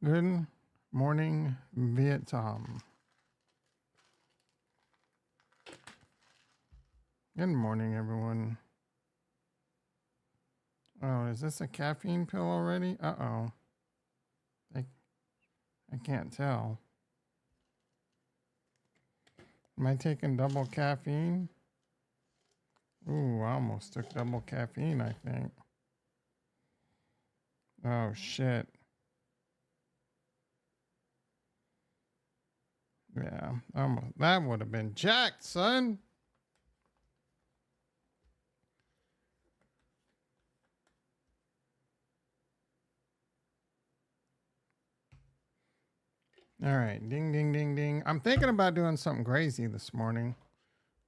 Good morning, Vietnam. Good morning, everyone. Oh, is this a caffeine pill already? Uh-oh. I can't tell. Am I taking double caffeine? Ooh, I almost took double caffeine, I think. Oh, shit. Yeah, almost. That would have been jacked, son. All right, ding, ding, ding, ding. I'm thinking about doing something crazy this morning.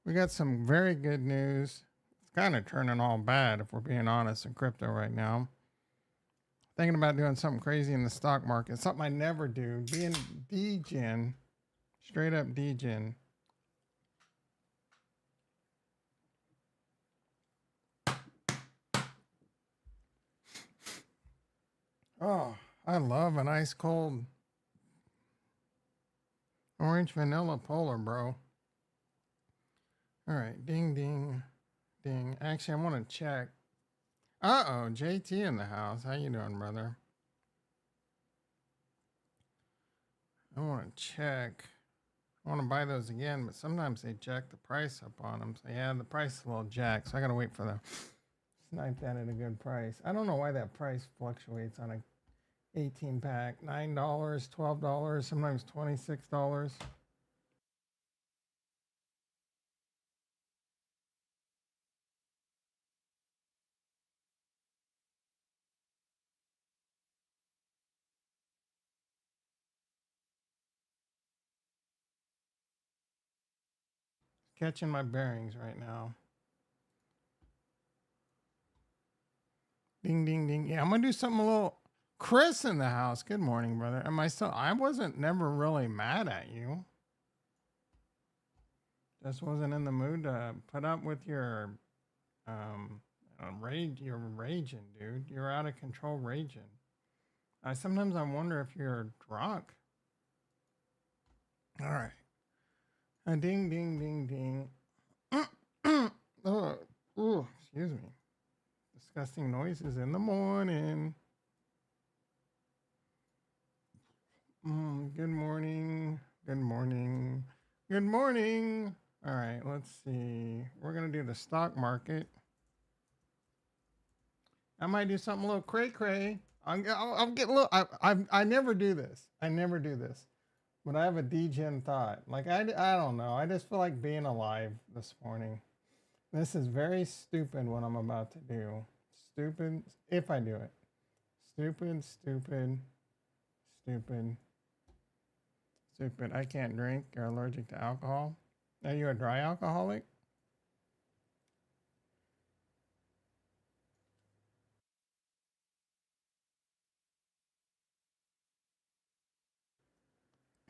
We got some very good news. It's kind of turning all bad, if we're being honest, in crypto right now. Thinking about doing something crazy in the stock market, something I never do. Being degen, straight up degen. Oh, I love an ice cold orange vanilla polar, bro. All right, ding, ding, ding. Actually, I want to check. Uh-oh, JT in the house. How you doing, brother? I want to check. I want to buy those again, but sometimes they jack the price up on them. So yeah, the price is a little jacked, so I got to wait for the snipe that at a good price. I don't know why that price fluctuates on a 18 pack. $9, $12, sometimes $26. Catching my bearings right now. Ding, ding, ding. Yeah, I'm gonna do something a little. Chris in the house. Good morning, brother. Am I still? I wasn't never really mad at you. Just wasn't in the mood to put up with your rage. You're raging, dude. You're out of control raging. Sometimes I wonder if you're drunk. All right. Ding, ding, ding, ding. Oh, excuse me. Disgusting noises in the morning. Good morning. Good morning. Good morning. All right, let's see. We're going to do the stock market. I might do something a little cray cray. I'll get a little. I never do this. I never do this. But I have a degen thought. Like, I don't know. I just feel like being alive this morning. This is very stupid what I'm about to do. Stupid if I do it. Stupid, stupid, stupid, stupid. I can't drink. You're allergic to alcohol. Are you a dry alcoholic?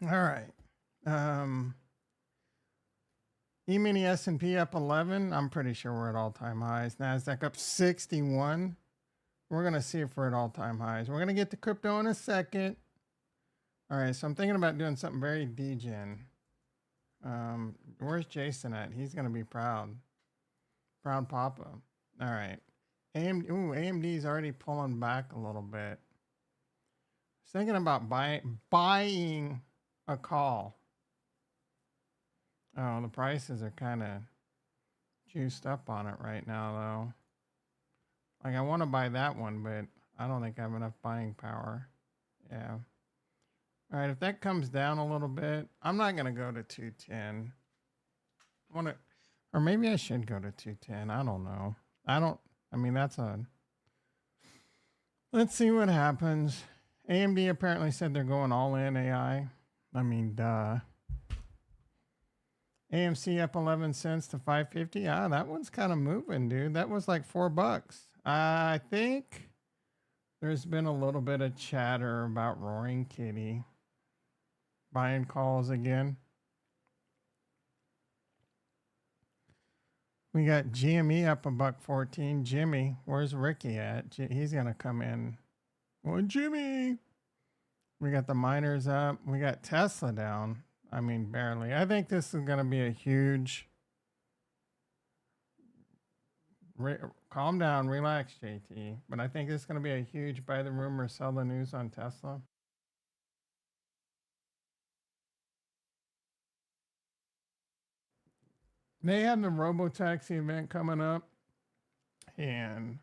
All right. E-mini S&P up 11. I'm pretty sure we're at all-time highs. NASDAQ up 61. We're going to see if we're at all-time highs. We're going to get to crypto in a second. All right, so I'm thinking about doing something very degen. Where's Jason at? He's going to be proud. Proud Papa. All right. AMD's already pulling back a little bit. I was thinking about buying a call. Oh, the prices are kind of juiced up on it right now, though. Like, I want to buy that one, but I don't think I have enough buying power. Yeah. All right, if that comes down a little bit, I'm not going to go to 210. Or maybe I should go to 210. I don't know. I mean, let's see what happens. AMD apparently said they're going all in AI. I mean, duh. AMC up 11 cents to 550. That one's kind of moving, dude. That was like $4. I think there's been a little bit of chatter about Roaring Kitty buying calls again. We got GME up $1.14. Jimmy, where's Ricky at? He's gonna come in. Well, Jimmy. We got the miners up. We got Tesla down. I mean, barely. I think this is going to be a huge. Calm down, relax, JT. But I think it's going to be a huge buy the rumor, sell the news on Tesla. They have the Robotaxi event coming up. And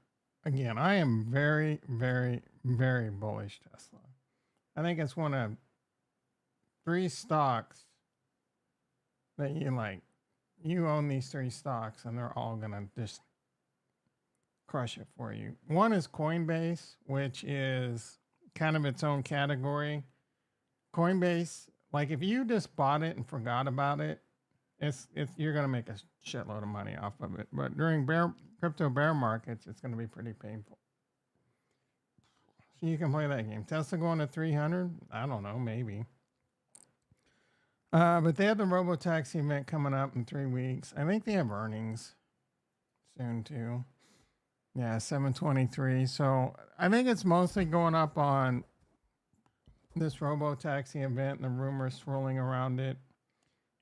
again, I am very, very, very bullish Tesla. I think it's one of 3 stocks that you like. You own these 3 stocks, and they're all going to just crush it for you. One is Coinbase, which is kind of its own category. Coinbase, like if you just bought it and forgot about it, it's you're going to make a shitload of money off of it. But during crypto bear markets, it's going to be pretty painful. So you can play that game. Tesla going to 300? I don't know, maybe. But they have the Robotaxi event coming up in 3 weeks. I think they have earnings soon too. Yeah, 723. So I think it's mostly going up on this Robotaxi event and the rumors swirling around it.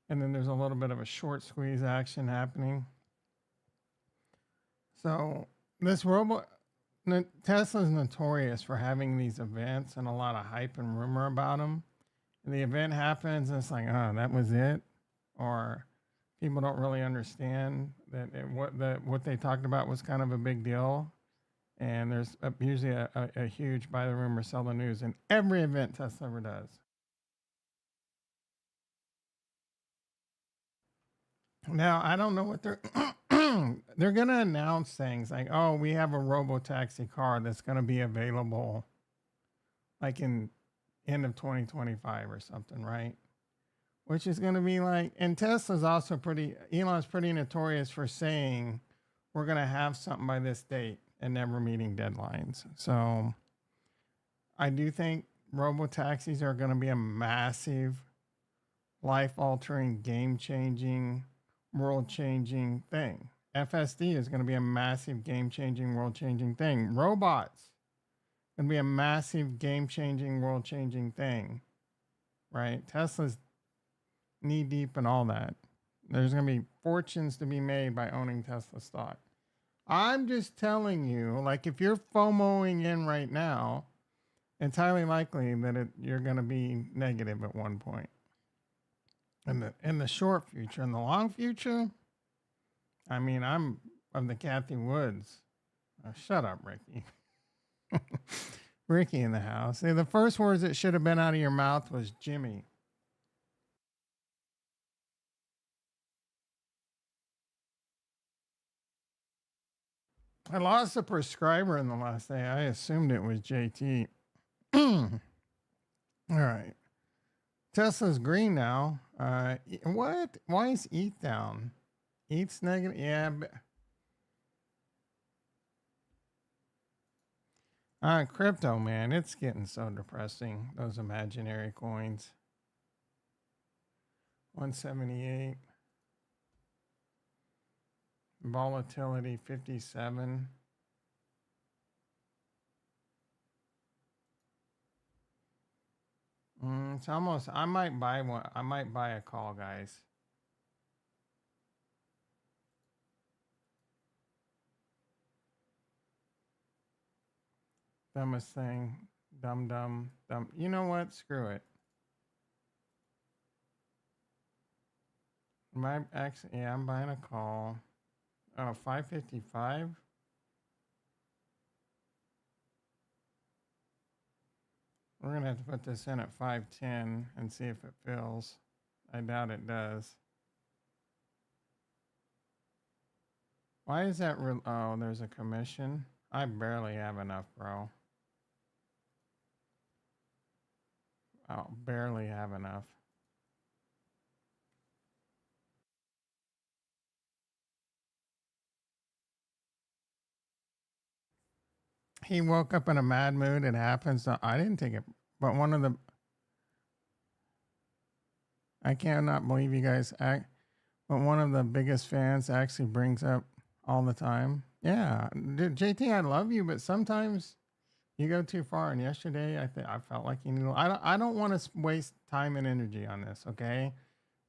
And then there's a little bit of a short squeeze action happening. So this Tesla's notorious for having these events and a lot of hype and rumor about them. And the event happens and it's like, oh, that was it. Or people don't really understand that what they talked about was kind of a big deal. And there's usually a huge buy the rumor, sell the news in every event Tesla ever does. Now, I don't know what they're they're going to announce things like, oh, we have a Robotaxi car that's going to be available like in end of 2025 or something, right? Which is going to be like, and Tesla's also Elon's pretty notorious for saying we're going to have something by this date and never meeting deadlines. So I do think Robotaxis are going to be a massive, life-altering, game-changing, world-changing thing. FSD is going to be a massive, game-changing, world-changing thing. Robots going to be a massive, game-changing, world-changing thing, right? Tesla's knee-deep in all that. There's going to be fortunes to be made by owning Tesla stock. I'm just telling you, like if you're FOMOing in right now, it's highly likely that you're going to be negative at one point. In the short future. In the long future, I mean, I'm of the Kathy Woods. Oh, shut up, Ricky. Ricky in the house. See, the first words that should have been out of your mouth was Jimmy. I lost a prescriber in the last day. I assumed it was JT. All right. Tesla's green now. What? Why is ETH down? ETH's negative? Yeah. Crypto, man. It's getting so depressing. Those imaginary coins. 178. Volatility 57. It's almost, I might buy one. I might buy a call, guys. Dumbest thing. Dumb. You know what? Screw it. I'm buying a call. Oh, 555? We're going to have to put this in at 510 and see if it fills. I doubt it does. Why is that? Oh, there's a commission. I barely have enough, bro. Oh, barely have enough. He woke up in a mad mood. It happens. I didn't take it, but one of the. I cannot believe you guys act. But one of the biggest fans actually brings up all the time. Yeah, JT, I love you, but sometimes You go too far. And yesterday, I felt like you need. I don't want to waste time and energy on this. Okay,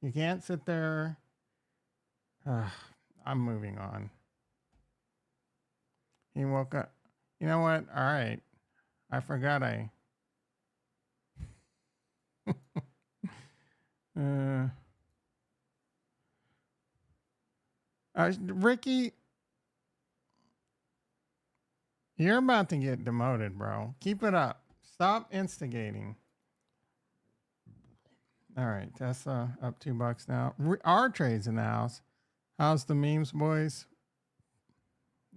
you can't sit there. I'm moving on. He woke up. You know what? All right. I forgot uh, Ricky, you're about to get demoted, bro. Keep it up. Stop instigating. All right, Tesla up $2 now. Our trades in the house. How's the memes, boys?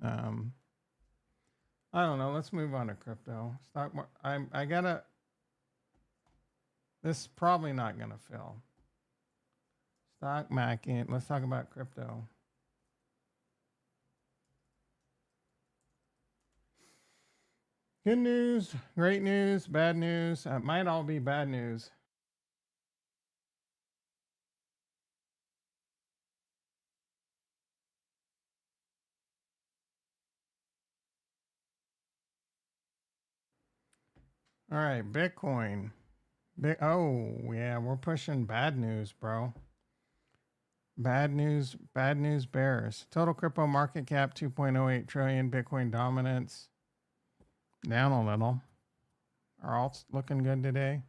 I don't know. Let's move on to crypto. I gotta. This is probably not gonna fill. Stock market. Let's talk about crypto. Good news, great news, bad news. It might all be bad news. All right, Bitcoin. Oh, yeah, we're pushing bad news, bro. Bad news bears. Total crypto market cap 2.08 trillion. Bitcoin dominance down a little. Are alts looking good today?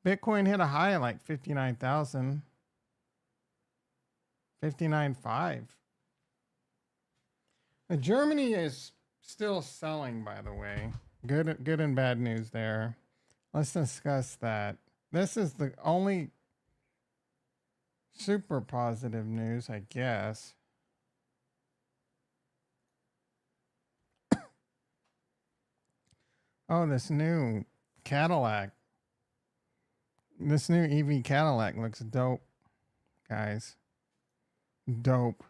Bitcoin hit a high at like 59,000. 59.5. Germany is still selling, by the way. Good and bad news there. Let's discuss that. This is the only super positive news, I guess. Oh, this new Cadillac. This new EV Cadillac looks dope, guys. Dope.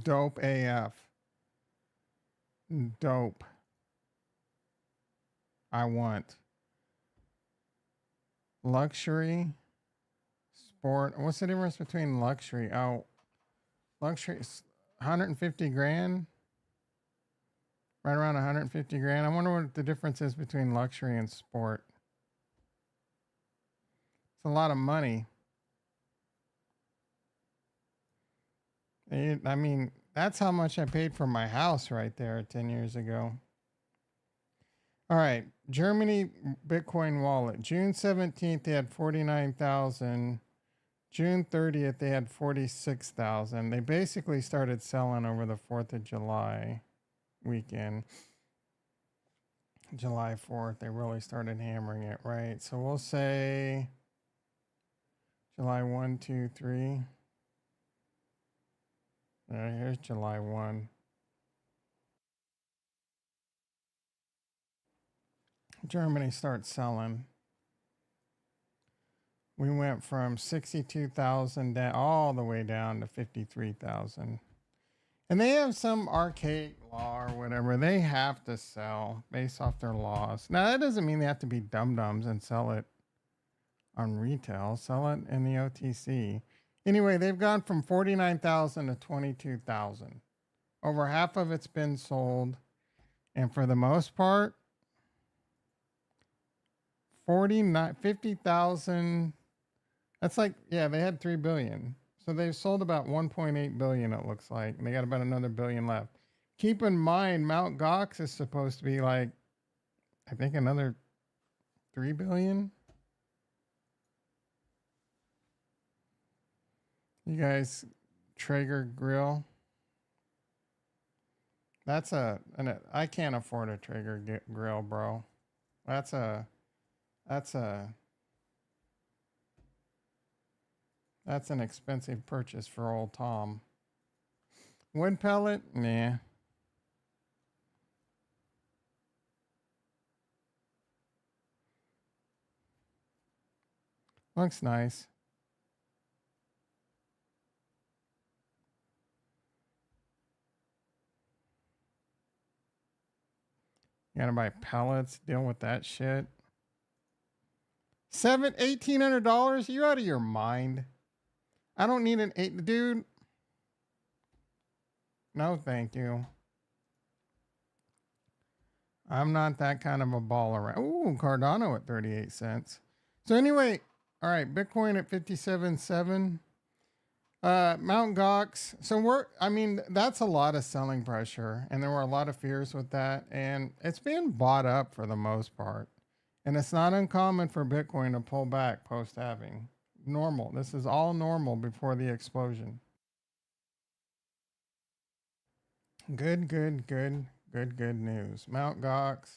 Dope AF. Dope. I want luxury, sport. What's the difference between luxury? Oh, luxury is 150 grand. Right around 150 grand. I wonder what the difference is between luxury and sport. It's a lot of money. I mean, that's how much I paid for my house right there 10 years ago. All right, Germany Bitcoin wallet. June 17th, they had 49,000. June 30th, they had 46,000. They basically started selling over the 4th of July weekend. July 4th, they really started hammering it, right? So we'll say July 1, 2, 3. All right, here's July 1. Germany starts selling. We went from 62,000 down all the way down to 53,000. And they have some archaic law or whatever. They have to sell based off their laws. Now, that doesn't mean they have to be dum-dums and sell it on retail. Sell it in the OTC. Anyway, they've gone from 49,000 to 22,000. Over half of it's been sold. And for the most part, 50,000. That's like, yeah, they had 3 billion. So they've sold about 1.8 billion, it looks like. And they got about another billion left. Keep in mind, Mt. Gox is supposed to be like, I think another 3 billion. You guys, Traeger grill. That's I can't afford a Traeger grill, bro. That's an expensive purchase for old Tom. Wood pellet? Nah. Looks nice. You gotta buy pellets, deal with that shit. $1,800? You out of your mind? I don't need an 8, dude. No, thank you. I'm not that kind of a baller. Ooh, Cardano at 38 cents. So anyway, all right, Bitcoin at 57.7. Mount Gox. So I mean, that's a lot of selling pressure, and there were a lot of fears with that, and it's being bought up for the most part. And it's not uncommon for Bitcoin to pull back post halving. Normal. This is all normal before the explosion. Good news. Mount Gox.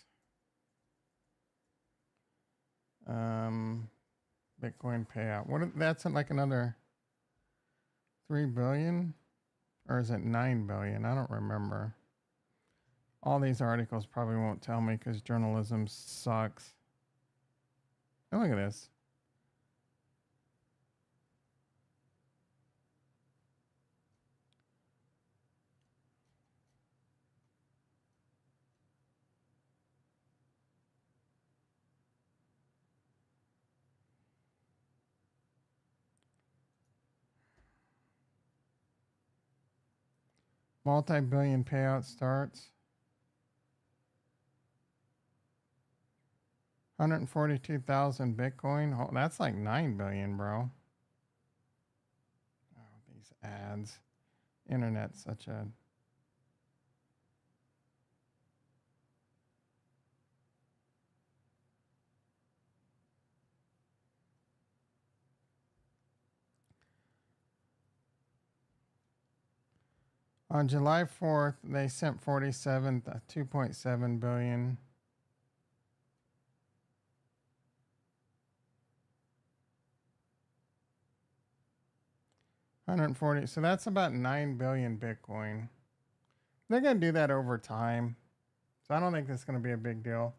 Bitcoin payout. That's like another 3 billion, or is it 9 billion? I don't remember. All these articles probably won't tell me because journalism sucks. Oh, look at this. Multi-billion payout starts. 142,000 Bitcoin. Oh, that's like 9 billion, bro. Oh, these ads. Internet's such a... On July 4th, they sent 2.7 billion. $140. So that's about 9 billion Bitcoin. They're going to do that over time. So I don't think that's going to be a big deal.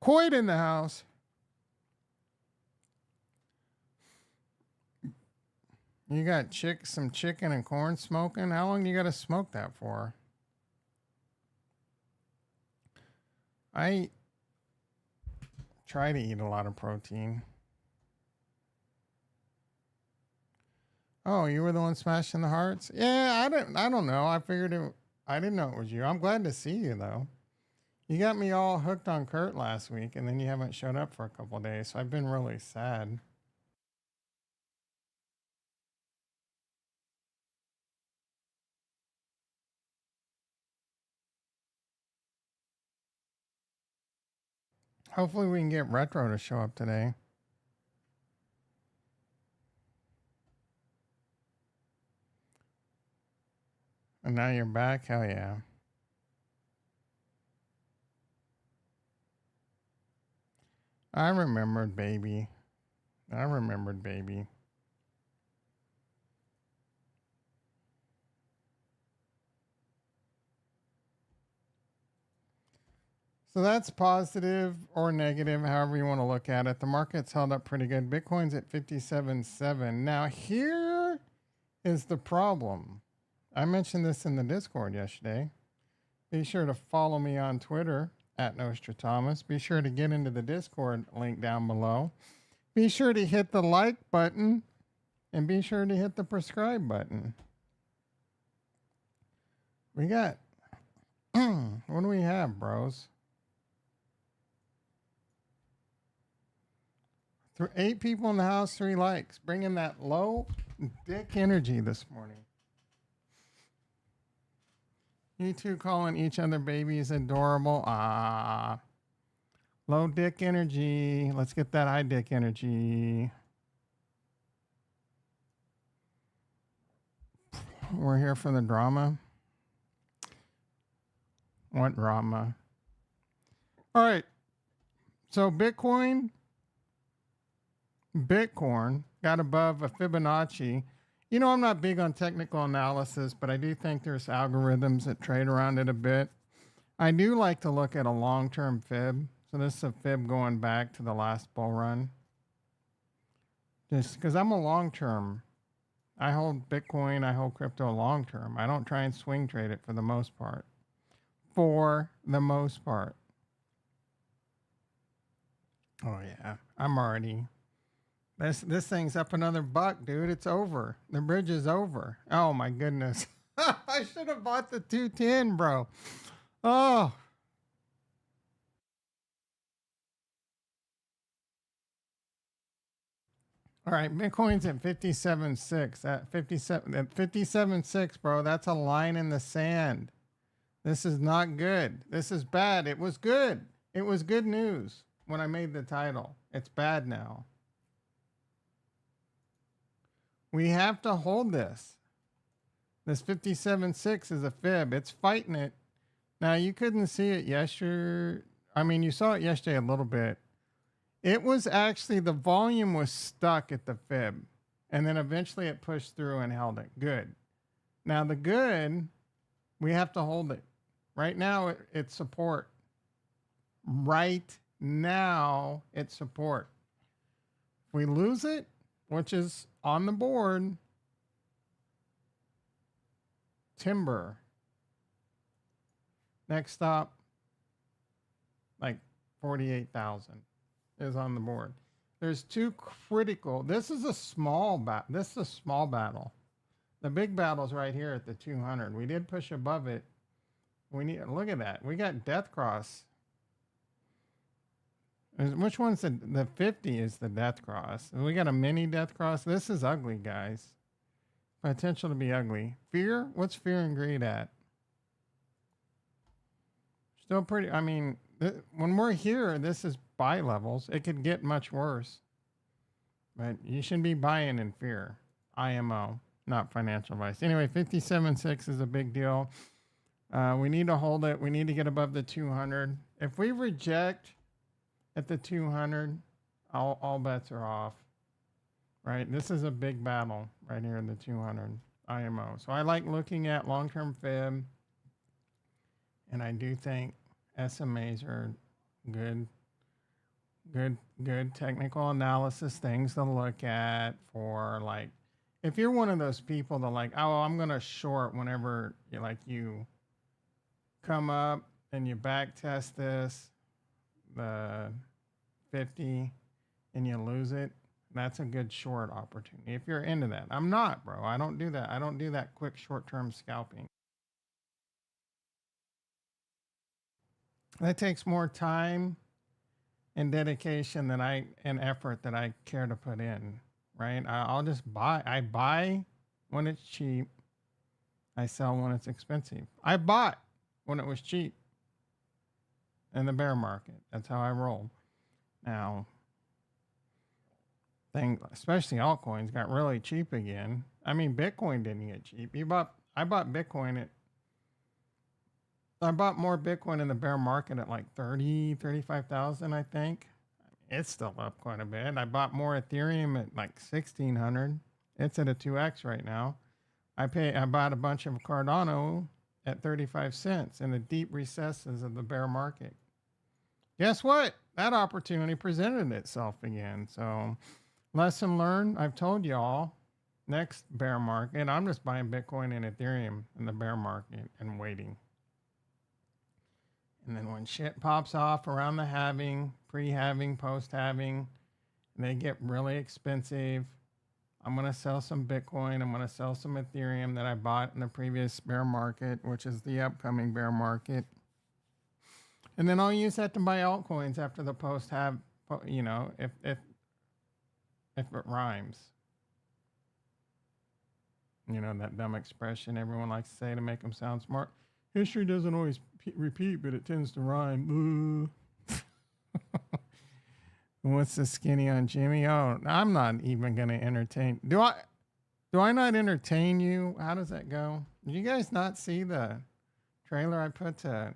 Coit in the house. You got some chicken and corn smoking? How long do you got to smoke that for? I try to eat a lot of protein. Oh, you were the one smashing the hearts? Yeah, I don't know. I didn't know it was you. I'm glad to see you though. You got me all hooked on Kurt last week and then you haven't showed up for a couple of days. So I've been really sad. Hopefully we can get Retro to show up today. And now you're back? Hell yeah. I remembered baby. So that's positive or negative, however you want to look at it. The market's held up pretty good. Bitcoin's at 57.7. Now, here is the problem. I mentioned this in the Discord yesterday. Be sure to follow me on Twitter at Nostradamus. Be sure to get into the Discord link down below. Be sure to hit the like button and be sure to hit the subscribe button. We got, what do we have, bros? 8 people in the house, 3 likes. Bringing that low dick energy this morning. You two calling each other babies adorable. Low dick energy. Let's get that high dick energy. We're here for the drama. What drama? All right. So Bitcoin got above a Fibonacci. You know, I'm not big on technical analysis, but I do think there's algorithms that trade around it a bit. I do like to look at a long-term fib. So this is a fib going back to the last bull run. Just because I'm a long-term. I hold Bitcoin, I hold crypto long-term. I don't try and swing trade it for the most part. For the most part. Oh yeah, I'm already... This thing's up another buck, dude. It's over. The bridge is over. Oh my goodness. I should have bought the 210, bro. Oh. All right, Bitcoin's at 57.6. At 57.6, bro. That's a line in the sand. This is not good. This is bad. It was good. It was good news when I made the title. It's bad now. We have to hold this. This 57.6 is a fib. It's fighting it. Now, you couldn't see it yesterday. I mean, you saw it yesterday a little bit. It was actually, the volume was stuck at the fib. And then eventually it pushed through and held it. Good. Now, the good, we have to hold it. Right now, it's support. Right now, it's support. If we lose it, which is on the board, timber. Next stop, like 48,000 is on the board. There's two critical. This is a small This is a small battle. The big battle's right here at the 200. We did push above it. We need, look at that. We got Death Cross. Which one's the 50 is the Death Cross? We got a mini Death Cross. This is ugly, guys. Potential to be ugly. Fear? What's fear and greed at? Still pretty, I mean, when we're here, this is buy levels. It could get much worse. But you shouldn't be buying in fear. IMO, not financial advice. Anyway, 57.6 is a big deal. We need to hold it. We need to get above the 200. If we reject at the 200, all bets are off. Right? This is a big battle right here in the 200 IMO. So I like looking at long-term fib. And I do think SMAs are good technical analysis things to look at for, like, if you're one of those people that like, oh, I'm going to short whenever you come up and you back test this, the 50, and you lose it, that's a good short opportunity. If you're into that. I'm not, bro. I don't do that. I don't do that quick short-term scalping. That takes more time and dedication and effort that I care to put in, right? I'll just buy. I buy when it's cheap. I sell when it's expensive. I bought when it was cheap in the bear market. That's how I roll. Now, especially altcoins got really cheap again. I mean, Bitcoin didn't get cheap. I bought Bitcoin I bought more Bitcoin in the bear market at like 35,000, I think. It's still up quite a bit. I bought more Ethereum at like 1,600. It's at a 2x right now. I bought a bunch of Cardano at 35 cents in the deep recesses of the bear market. Guess what? That opportunity presented itself again. So, lesson learned. I've told y'all, next bear market, I'm just buying Bitcoin and Ethereum in the bear market and waiting. And then when shit pops off around the halving, pre-halving, post-halving, and they get really expensive, I'm going to sell some Bitcoin. I'm going to sell some Ethereum that I bought in the previous bear market, which is the upcoming bear market. And then I'll use that to buy altcoins after the post-halve, if it rhymes. You know, that dumb expression everyone likes to say to make them sound smart. History doesn't always repeat, but it tends to rhyme. What's the skinny on Jimmy? Oh, I'm not even going to entertain. Do I not entertain you? How does that go? Did you guys not see the trailer I put to?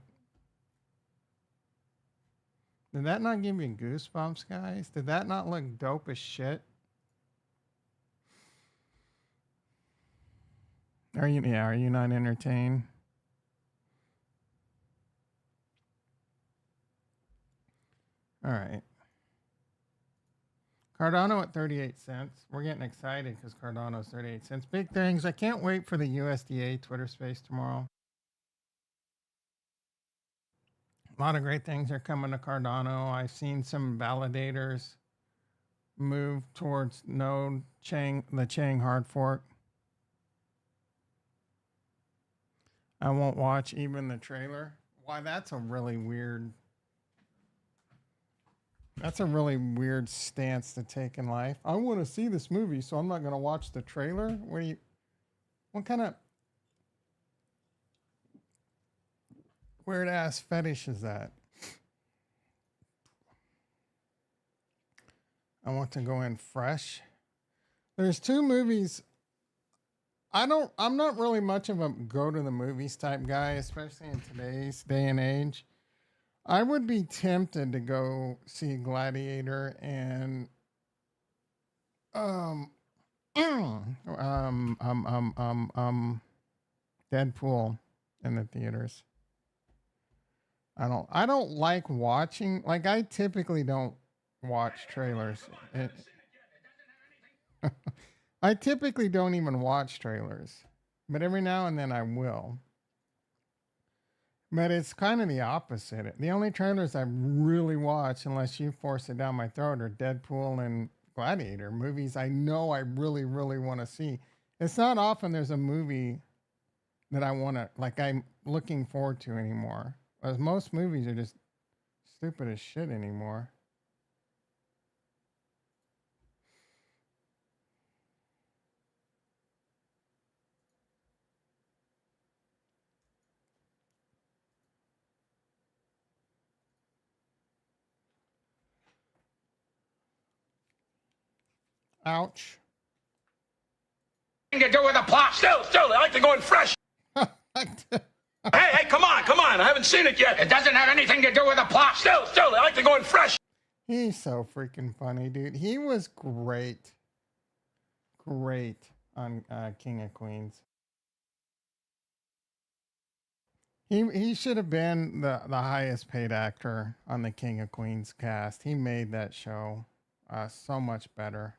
Did that not give you goosebumps, guys? Did that not look dope as shit? Are you not entertained? All right. Cardano at 38 cents. We're getting excited because Cardano's 38 cents. Big things. I can't wait for the USDA Twitter space tomorrow. A lot of great things are coming to Cardano. I've seen some validators move towards the Chang hard fork. I won't watch even the trailer. Why? That's a really weird. That's a really weird stance to take in life. I want to see this movie, so I'm not going to watch the trailer. What do you? What kind of weird ass fetish is that? I want to go in fresh. There's two movies. I'm not really much of a go to the movies type guy, especially in today's day and age. I would be tempted to go see Gladiator and um um um um Deadpool in the theaters. I don't like watching, like I typically don't watch trailers. I typically don't even watch trailers, but every now and then I will. But it's kind of the opposite. The only trailers I really watch, unless you force it down my throat, are Deadpool and Gladiator movies I know I really, really want to see. It's not often there's a movie that I want to, like, I'm looking forward to anymore. As most movies are just stupid as shit anymore. Ouch. To do with the plot. Still, I like to go in fresh. Hey, come on. I haven't seen it yet. It doesn't have anything to do with the plot. Still, I like to go in fresh. He's so freaking funny, dude. He was great. Great on King of Queens. He should have been the highest paid actor on the King of Queens cast. He made that show so much better.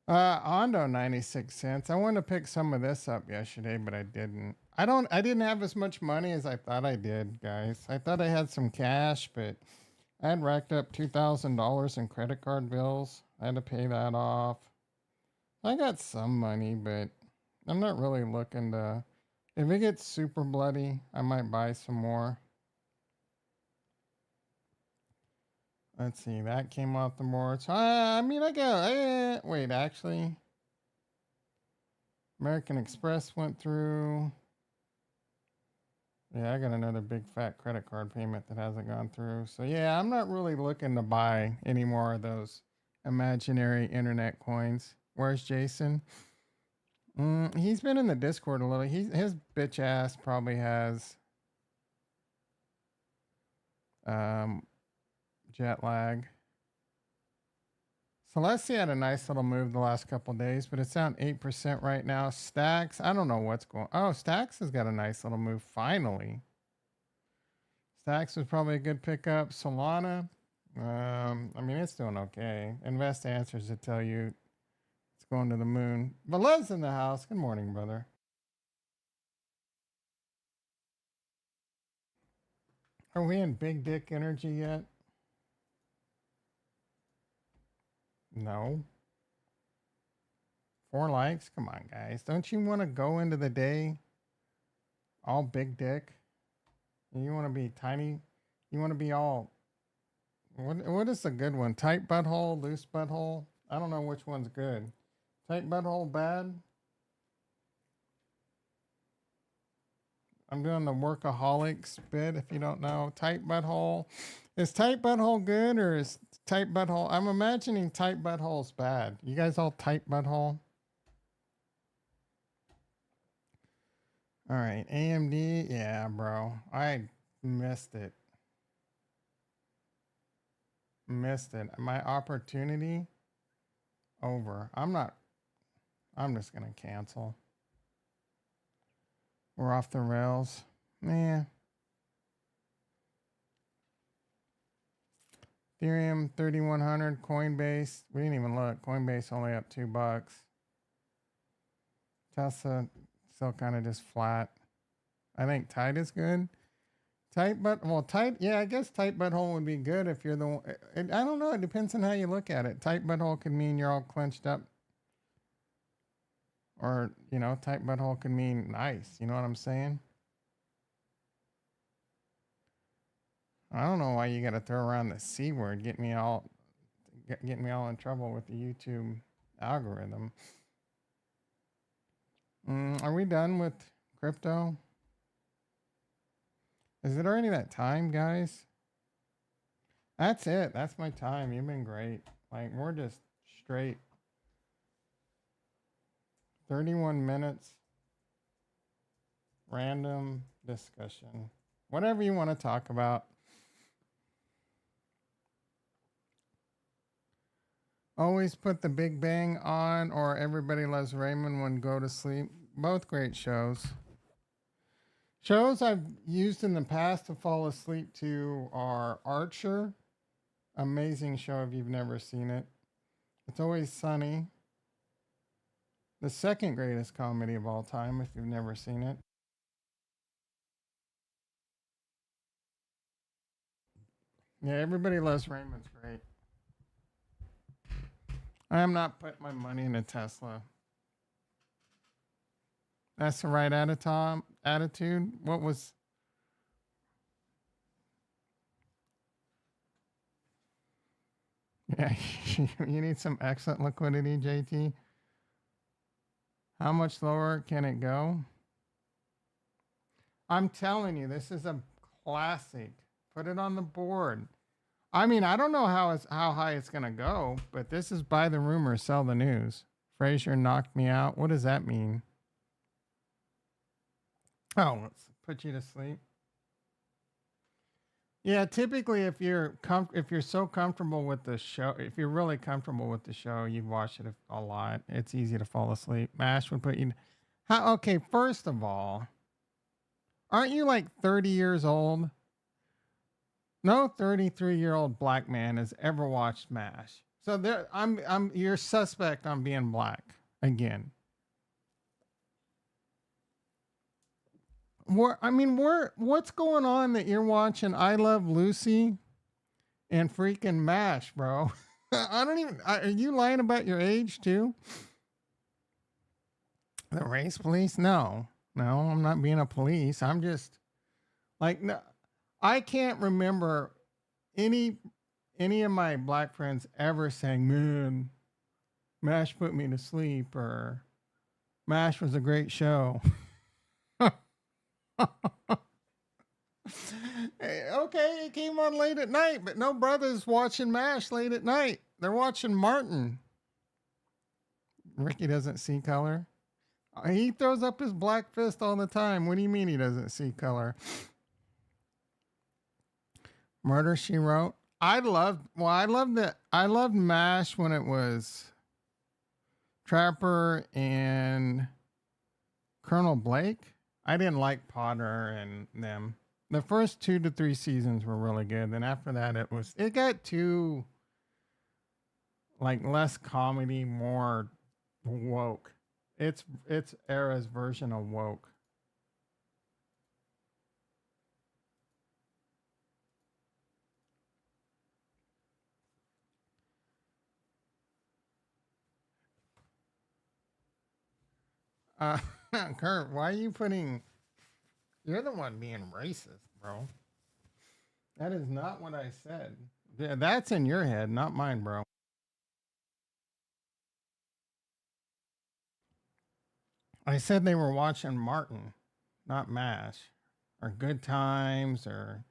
Ondo 96 cents. I wanted to pick some of this up yesterday, but I didn't. I didn't have as much money as I thought I did, guys. I thought I had some cash, but I had racked up $2,000 in credit card bills. I had to pay that off. I got some money, but I'm not really looking to. If it gets super bloody, I might buy some more. Let's see, that came off the board. So, I mean, I got. Wait, actually. American Express went through. Yeah, I got another big fat credit card payment that hasn't gone through. So, yeah, I'm not really looking to buy any more of those imaginary internet coins. Where's Jason? He's been in the Discord a little. His bitch ass probably has jet lag. Celestia had a nice little move the last couple days, but it's down 8% right now. Stacks, I don't know what's going. Oh, Stacks has got a nice little move finally. Stacks was probably a good pickup. Solana, I mean, it's doing okay. Invest Answers to tell you it's going to the moon. But Love's in the house. Good morning, brother. Are we in big dick energy yet? No. 4 likes? Come on, guys. Don't you want to go into the day all big dick? You want to be tiny? You want to be all. What is a good one? Tight butthole, loose butthole? I don't know which one's good. Tight butthole bad? I'm doing the workaholics bit if you don't know. Tight butthole. Is tight butthole good or is tight butthole? I'm imagining tight butthole's bad. You guys all tight butthole? All right, AMD. Yeah, bro. I missed it. Missed it. My opportunity over. I'm just going to cancel. We're off the rails. Yeah. Ethereum 3100, Coinbase. We didn't even look. Coinbase only up $2. Tesla still kind of just flat. I think tight is good. Tight butt, well, tight, yeah, I guess tight butthole would be good if you're the one. I don't know. It depends on how you look at it. Tight butthole could mean you're all clenched up, or, tight butthole could mean nice. You know what I'm saying? I don't know why you got to throw around the C word, get me all in trouble with the YouTube algorithm. Are we done with crypto? Is it already that time, guys? That's it. That's my time. You've been great. Like, we're just straight. 31 minutes. Random discussion. Whatever you want to talk about. Always put The Big Bang on or Everybody Loves Raymond when go to sleep. Both great shows. Shows I've used in the past to fall asleep to are Archer. Amazing show if you've never seen it. It's Always Sunny. The second greatest comedy of all time if you've never seen it. Yeah, Everybody Loves Raymond's great. I am not putting my money in a Tesla. That's the right attitude. What was... Yeah, you need some excellent liquidity, JT. How much lower can it go? I'm telling you, this is a classic. Put it on the board. I mean, I don't know how high it's gonna go, but this is buy the rumor, sell the news. Frazier knocked me out. What does that mean? Oh, let's put you to sleep. Yeah, typically if you're so comfortable with the show, if you're really comfortable with the show, you've watched it a lot. It's easy to fall asleep. MASH would put you. Okay, first of all, aren't you like 30 years old? No 33-year-old black man has ever watched MASH. So there, you're suspect on being black again. What's going on that you're watching I Love Lucy and freaking MASH, bro? Are you lying about your age too? The race police? No, I'm not being a police. I'm just like, no, I can't remember any of my black friends ever saying, man, MASH put me to sleep, or MASH was a great show. Okay, it came on late at night, but no brothers watching MASH late at night. They're watching Martin. Ricky doesn't see color. He throws up his black fist all the time. What do you mean he doesn't see color? Murder, She Wrote. I loved MASH when it was Trapper and Colonel Blake. I didn't like Potter and them. The first 2 to 3 seasons were really good. Then after that, it got too like less comedy, more woke. It's era's version of woke. Kurt, why are you putting... You're the one being racist, bro. That is not what I said. Yeah, that's in your head, not mine, bro. I said they were watching Martin, not MASH, or Good Times, or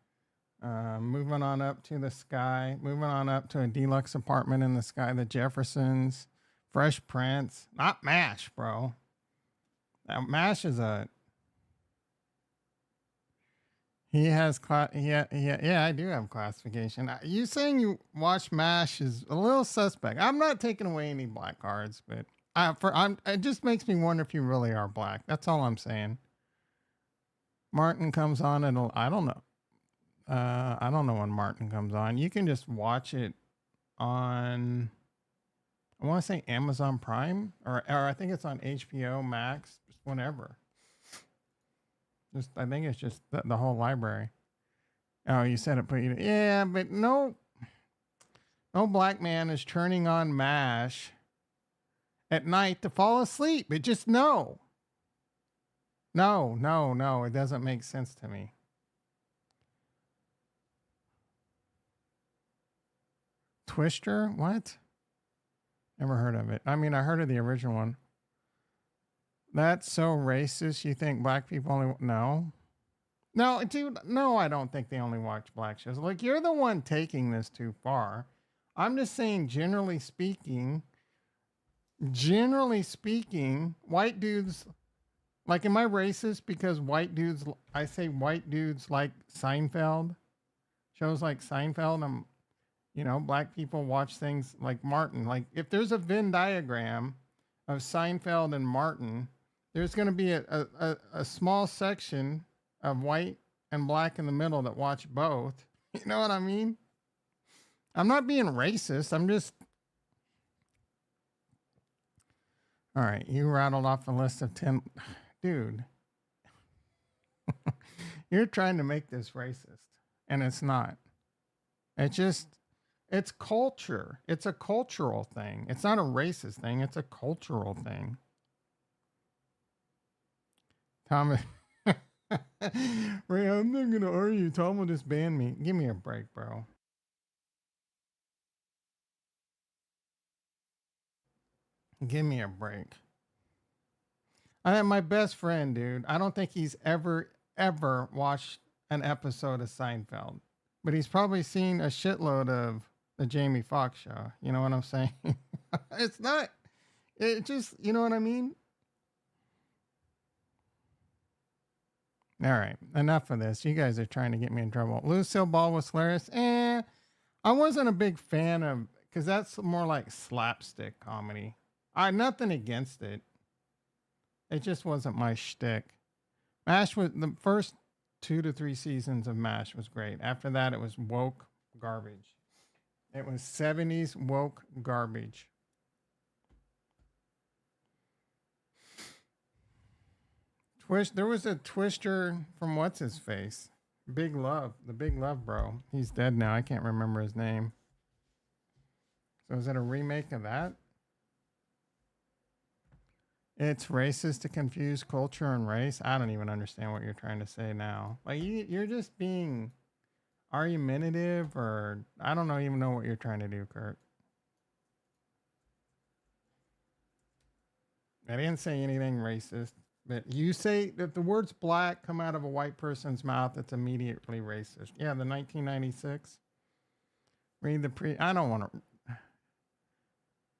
Moving on Up to the Sky, Moving on Up to a Deluxe Apartment in the Sky, The Jeffersons, Fresh Prince, not MASH, bro. MASH is a... He has yeah, I do have classification. You saying you watch MASH is a little suspect. I'm not taking away any black cards, but it just makes me wonder if you really are black. That's all I'm saying. Martin comes on and I don't know. I don't know when Martin comes on. You can just watch it on I want to say Amazon Prime, or I think it's on HBO Max, just whatever. Just I think it's just the whole library. Oh, you said it, but yeah, but no, no black man is turning on MASH at night to fall asleep. It just no, no. It doesn't make sense to me. Twister, what? Never heard of it. I mean, I heard of the original one. That's so racist. You think black people only no? No, dude, no, I don't think they only watch black shows. Like, you're the one taking this too far. I'm just saying, generally speaking, white dudes, like, am I racist because white dudes, I say white dudes like Seinfeld, shows like Seinfeld, black people watch things like Martin. Like, if there's a Venn diagram of Seinfeld and Martin, there's going to be a small section of white and black in the middle that watch both. You know what I mean? I'm not being racist. I'm just. All right. You rattled off a list of 10. Dude, you're trying to make this racist, and it's not. It's culture. It's a cultural thing. It's not a racist thing. It's a cultural thing. Thomas. Ray, I'm not going to argue. Tom will just ban me. Give me a break, bro. Give me a break. I am my best friend, dude. I don't think he's ever watched an episode of Seinfeld, but he's probably seen a shitload of the Jamie Foxx show. You know what I'm saying? It's not, it just, you know what I mean? All right, enough of this. You guys are trying to get me in trouble. Lucille Ball was hilarious. I wasn't a big fan of, because that's more like slapstick comedy. I had nothing against it. It just wasn't my shtick. MASH was the first 2 to 3 seasons of MASH was great. After that, it was woke garbage. It was 70s woke garbage. There was a Twister from what's his face? Big Love, the Big Love bro. He's dead now. I can't remember his name. So is it a remake of that? It's racist to confuse culture and race. I don't even understand what you're trying to say now. Like you're just being argumentative, or I don't even know what you're trying to do, Kurt. I didn't say anything racist. But you say that the words black come out of a white person's mouth, it's immediately racist. Yeah, the 1996. Read the I don't want to.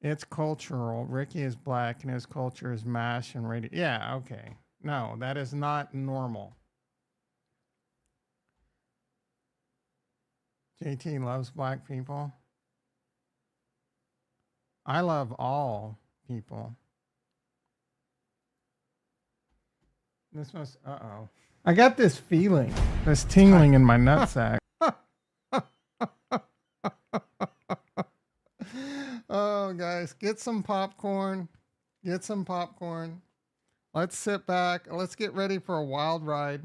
It's cultural. Ricky is black and his culture is MASH and radio. Yeah, okay. No, that is not normal. JT loves black people. I love all people. This must, I got this feeling, this tingling in my nutsack. Oh, guys, get some popcorn. Get some popcorn. Let's sit back. Let's get ready for a wild ride.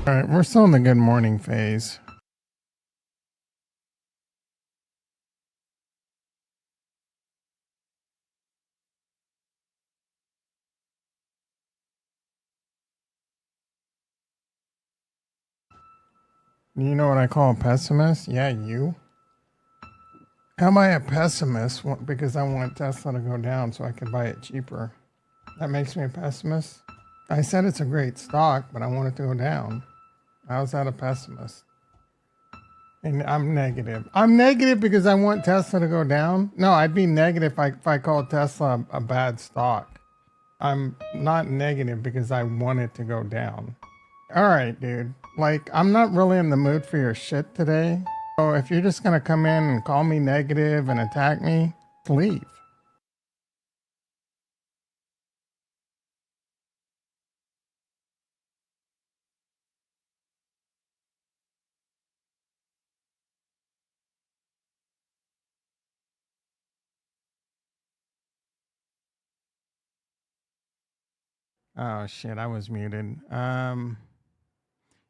All right, we're still in the good morning phase. You know what I call a pessimist? Yeah, you. How am I a pessimist? Because I want Tesla to go down so I can buy it cheaper. That makes me a pessimist. I said it's a great stock, but I want it to go down. How's that a pessimist? And I'm negative. I'm negative because I want Tesla to go down. No, I'd be negative if I called Tesla a bad stock. I'm not negative because I want it to go down. All right, dude. Like, I'm not really in the mood for your shit today. So if you're just going to come in and call me negative and attack me, leave. Oh shit, I was muted. Yeah,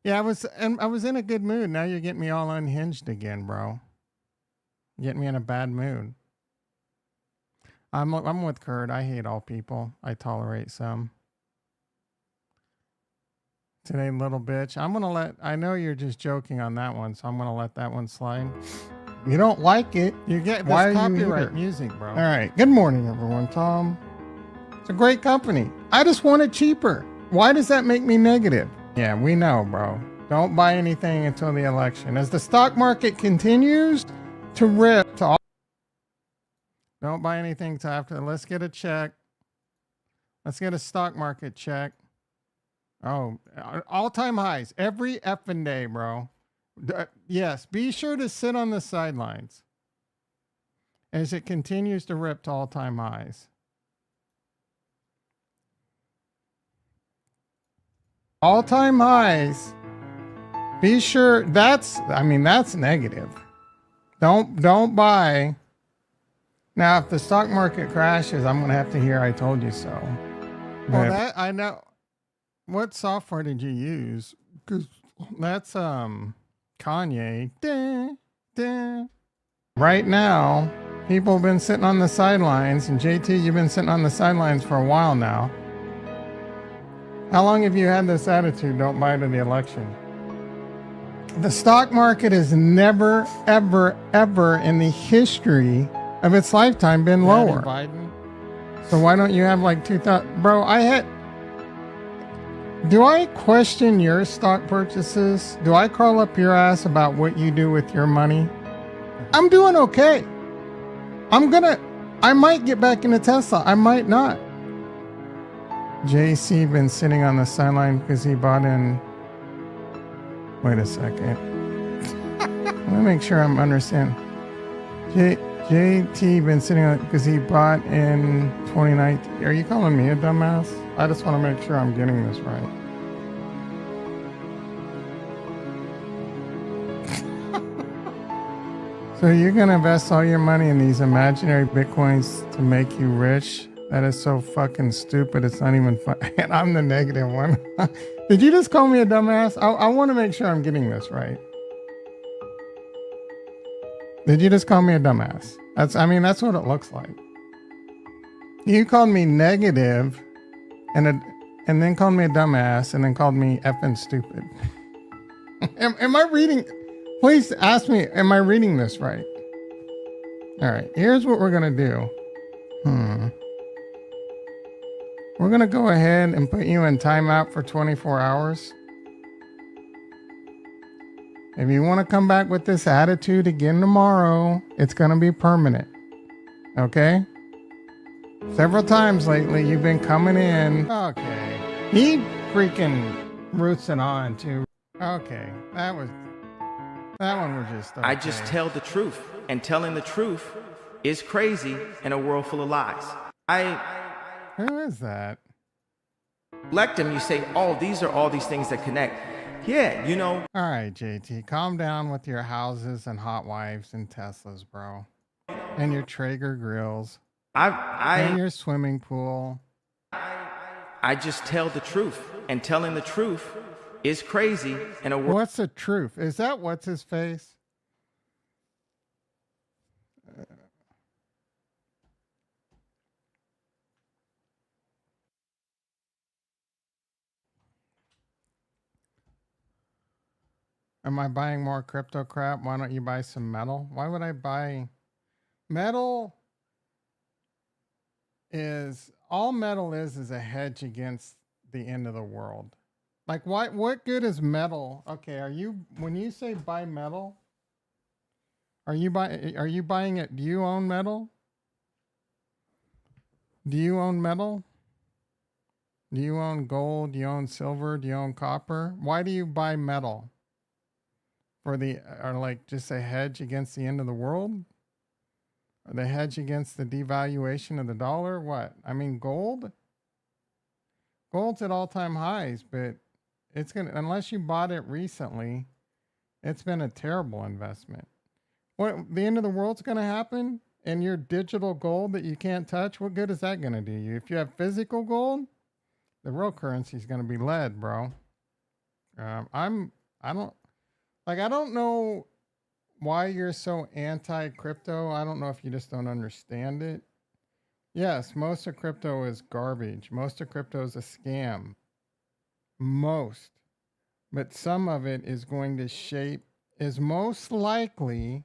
I was in a good mood. Now you're getting me all unhinged again, bro. Getting me in a bad mood. I'm with Kurt. I hate all people. I tolerate some. Today, little bitch. I know you're just joking on that one, so I'm gonna let that one slide. You don't like it. You get this Why are you copyright here? music, bro. All right. Good morning, everyone. Tom. It's a great company. I just want it cheaper. Why does that make me negative? Yeah, we know, bro. Don't buy anything until the election. As the stock market continues to rip to all, don't buy anything till after. Let's get a check. Let's get a stock market check. Oh, all-time highs every effing day, bro. Yes, be sure to sit on the sidelines as it continues to rip to all-time highs. All-time highs. Be sure that's negative. Don't buy. Now, if the stock market crashes, I'm going to have to hear I told you so. Well, that I know. What software did you use? Cuz that's Kanye. Right now, people have been sitting on the sidelines, and JT, you've been sitting on the sidelines for a while now. How long have you had this attitude, don't buy to the election? The stock market has never, ever, ever in the history of its lifetime been lower. Biden. So why don't you have like 2,000? Bro, do I question your stock purchases? Do I crawl up your ass about what you do with your money? I'm doing okay. I might get back into Tesla. I might not. JC been sitting on the sideline because he bought in. Wait a second. Let me make sure I'm understanding. JT been sitting on because he bought in 2019. Are you calling me a dumbass? I just want to make sure I'm getting this right. So you're going to invest all your money in these imaginary Bitcoins to make you rich? That is so fucking stupid. It's not even fun. And I'm the negative one. Did you just call me a dumbass? I want to make sure I'm getting this right. Did you just call me a dumbass? That's what it looks like. You called me negative and then called me a dumbass and then called me effing stupid. Am I reading? Please ask me, am I reading this right? All right, here's what we're going to do. We're going to go ahead and put you in timeout for 24 hours. If you want to come back with this attitude again tomorrow, it's going to be permanent. Okay? Several times lately, you've been coming in. Okay. He freaking roots it on too. Okay. That one was just okay. I just tell the truth. And telling the truth is crazy in a world full of lies. Who is that? Elect him, you say, oh, these are all these things that connect. Yeah, you know. All right, JT, calm down with your houses and hot wives and Teslas, bro. And your Traeger grills. And your swimming pool. I just tell the truth. And telling the truth is crazy in a world. What's the truth? Is that what's his face? Am I buying more crypto crap? Why don't you buy some metal? Why would I buy metal? All metal is a hedge against the end of the world. Like what good is metal? Okay, when you say buy metal, are you buying it? Do you own metal? Do you own metal? Do you own gold? Do you own silver? Do you own copper? Why do you buy metal? Just a hedge against the end of the world? Or the hedge against the devaluation of the dollar? What? I mean, gold's at all-time highs, but unless you bought it recently, it's been a terrible investment. The end of the world's gonna happen and your digital gold that you can't touch, what good is that gonna do you? If you have physical gold, The real currency is going to be lead, bro. I don't know why you're so anti crypto. I don't know if you just don't understand it. Yes, most of crypto is garbage. Most of crypto is a scam. Most. But some of it is going to shape, is most likely.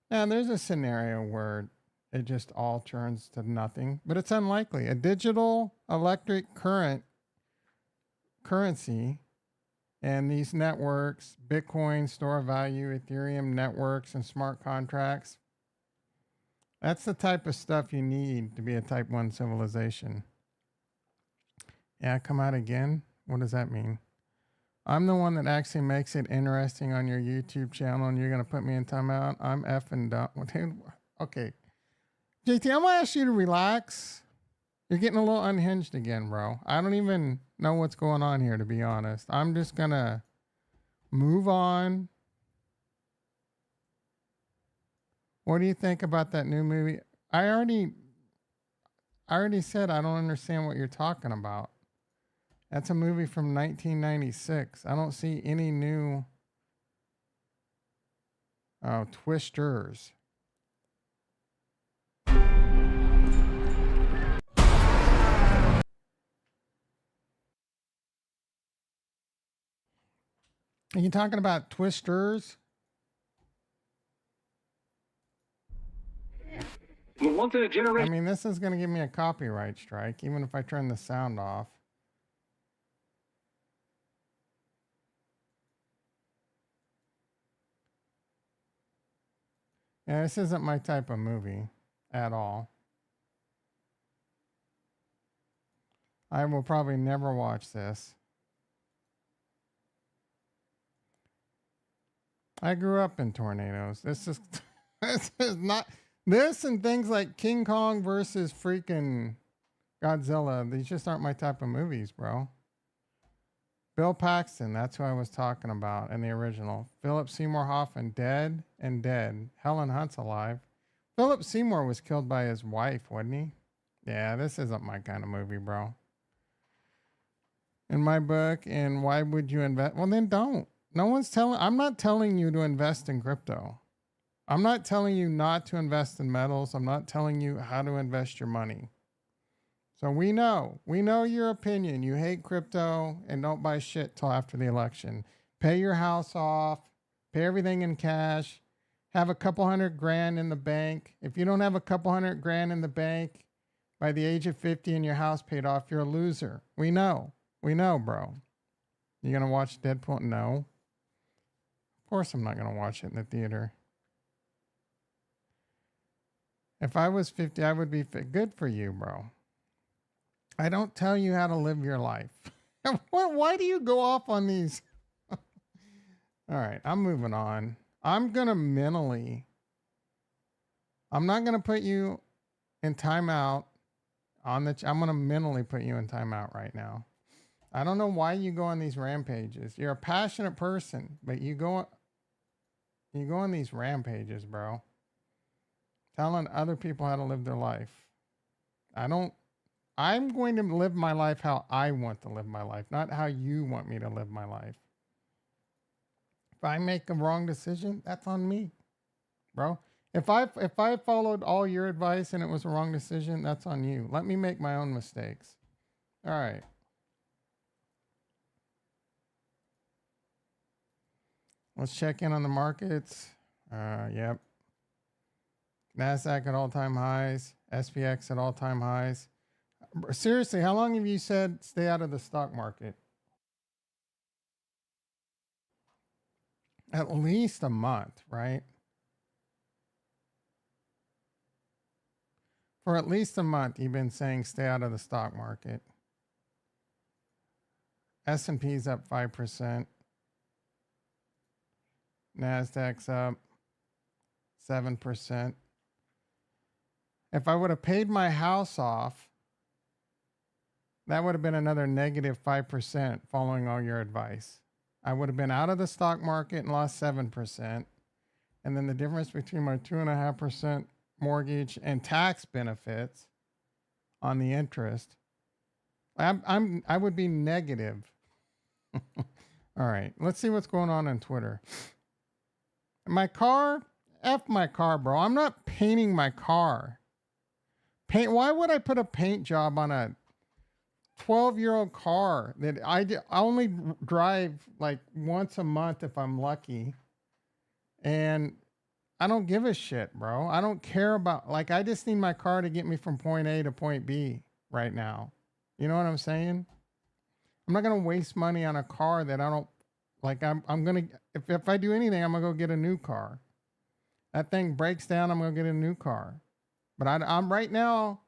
Now, there's a scenario where it just all turns to nothing, but it's unlikely. A digital electric currency and these networks, Bitcoin, store of value, Ethereum networks, and smart contracts, that's the type of stuff you need to be a type 1 civilization. Yeah, come out again? What does that mean? I'm the one that actually makes it interesting on your YouTube channel, and you're going to put me in timeout? I'm effing dumb. Dude, okay. JT, I'm going to ask you to relax. You're getting a little unhinged again, bro. I don't even know what's going on here, to be honest. I'm just going to move on. What do you think about that new movie? I already said I don't understand what you're talking about. That's a movie from 1996. I don't see any new Twisters. Are you talking about Twisters? Once in a I generation. mean, this is going to give me a copyright strike, even if I turn the sound off. Yeah, this isn't my type of movie at all. I will probably never watch this. I grew up in tornadoes. This is this is not this and things like King Kong versus freaking Godzilla. These just aren't my type of movies, bro. Bill Paxton, that's who I was talking about in the original. Philip Seymour Hoffman, dead and dead. Helen Hunt's alive. Philip Seymour was killed by his wife, wasn't he? Yeah, this isn't my kind of movie, bro. In my book, and why would you invest? Well, then don't. I'm not telling you to invest in crypto. I'm not telling you not to invest in metals. I'm not telling you how to invest your money. So we know your opinion. You hate crypto and don't buy shit till after the election. Pay your house off, pay everything in cash, have a couple $100,000 in the bank. If you don't have a couple $100,000 in the bank by the age of 50 and your house paid off, you're a loser. We know, bro. You gonna watch Deadpool? No. Of course I'm not gonna watch it in the theater. If I was 50, I would be fit. Good for you, bro. I don't tell you how to live your life. Why do you go off on these? All right, I'm moving on. I'm not going to put you in timeout I'm going to mentally put you in timeout right now. I don't know why you go on these rampages. You're a passionate person, but you go on these rampages, bro. Telling other people how to live their life. I'm going to live my life how I want to live my life, not how you want me to live my life. If I make a wrong decision, that's on me, bro. If I followed all your advice and it was a wrong decision, that's on you. Let me make my own mistakes. All right. Let's check in on the markets. Yep. NASDAQ at all-time highs. SPX at all-time highs. Seriously, how long have you said stay out of the stock market? At least a month, right? For at least a month, you've been saying stay out of the stock market. S&P's up 5%. NASDAQ's up 7%. If I would have paid my house off, that would have been another negative 5% following all your advice. I would have been out of the stock market and lost 7%. And then the difference between my 2.5% mortgage and tax benefits on the interest, I would be negative. All right, let's see what's going on Twitter. My car, F my car, bro. I'm not painting my car. Why would I put a paint job on a 12-year-old car that I only drive like once a month if I'm lucky? And I don't give a shit, bro. I don't care about, like, I just need my car to get me from point A to point B right now. You know what I'm saying? I'm not going to waste money on a car that I don't, like, I'm going to, if I do anything, I'm going to go get a new car. That thing breaks down, I'm going to get a new car. But I'm right now,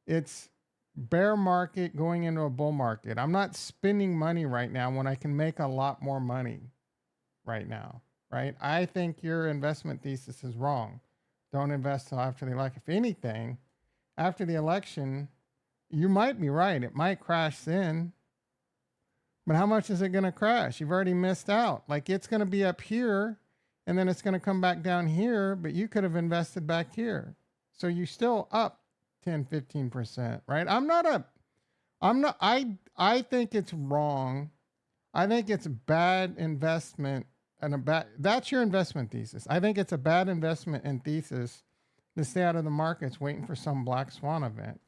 it's bear market going into a bull market. I'm not spending money right now when I can make a lot more money right now, right? I think your investment thesis is wrong. Don't invest till after the election. If anything, after the election, you might be right. It might crash then. But how much is it going to crash? You've already missed out. Like, it's going to be up here and then it's going to come back down here, but you could have invested back here. So you still up 10, 15%, right? I think it's wrong. I think it's bad investment that's your investment thesis. I think it's a bad investment and thesis to stay out of the markets waiting for some black swan event.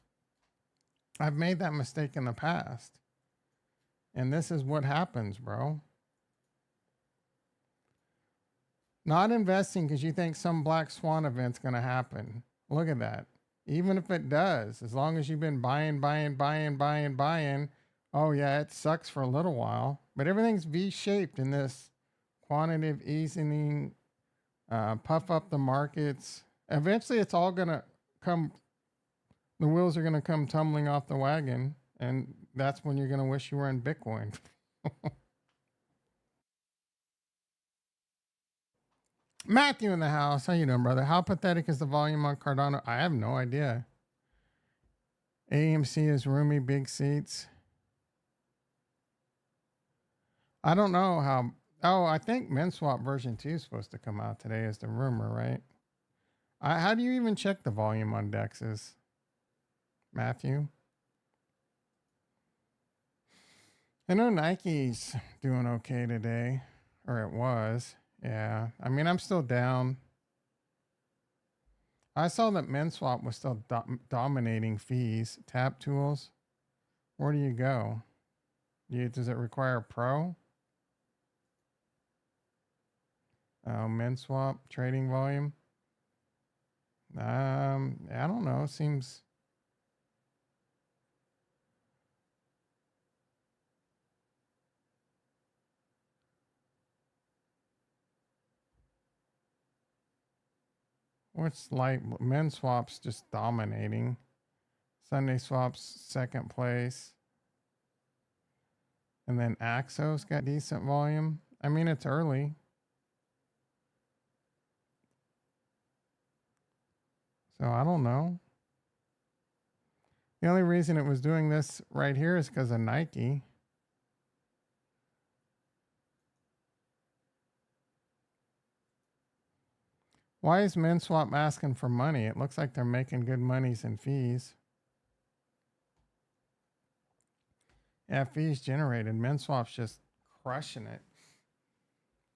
I've made that mistake in the past. And this is what happens, bro. Not investing because you think some black swan event's going to happen. Look at that. Even if it does, as long as you've been buying. Oh, yeah, it sucks for a little while. But everything's V-shaped in this quantitative easing, puff up the markets. Eventually, it's all going to come, the wheels are going to come tumbling off the wagon. And that's when you're going to wish you were in Bitcoin. Matthew in the house. How you doing, brother? How pathetic is the volume on Cardano? I have no idea. AMC is roomy, big seats. I don't know how. Oh, I think MinSwap version 2 is supposed to come out today is the rumor, right? How do you even check the volume on DEXs, Matthew? I know Nike's doing okay today, or it was. Yeah, I mean, I'm still down. I saw that MinSwap was still dominating fees. Tap tools. Where do you go? Does it require Pro? Oh, MinSwap trading volume. I don't know. Seems. What's like MinSwap's just dominating. Sunday Swap's second place. And then Axos got decent volume. I mean, it's early. So I don't know. The only reason it was doing this right here is because of Nike. Why is MinSwap asking for money? It looks like they're making good monies in fees. Yeah, fees generated. MinSwap's just crushing it.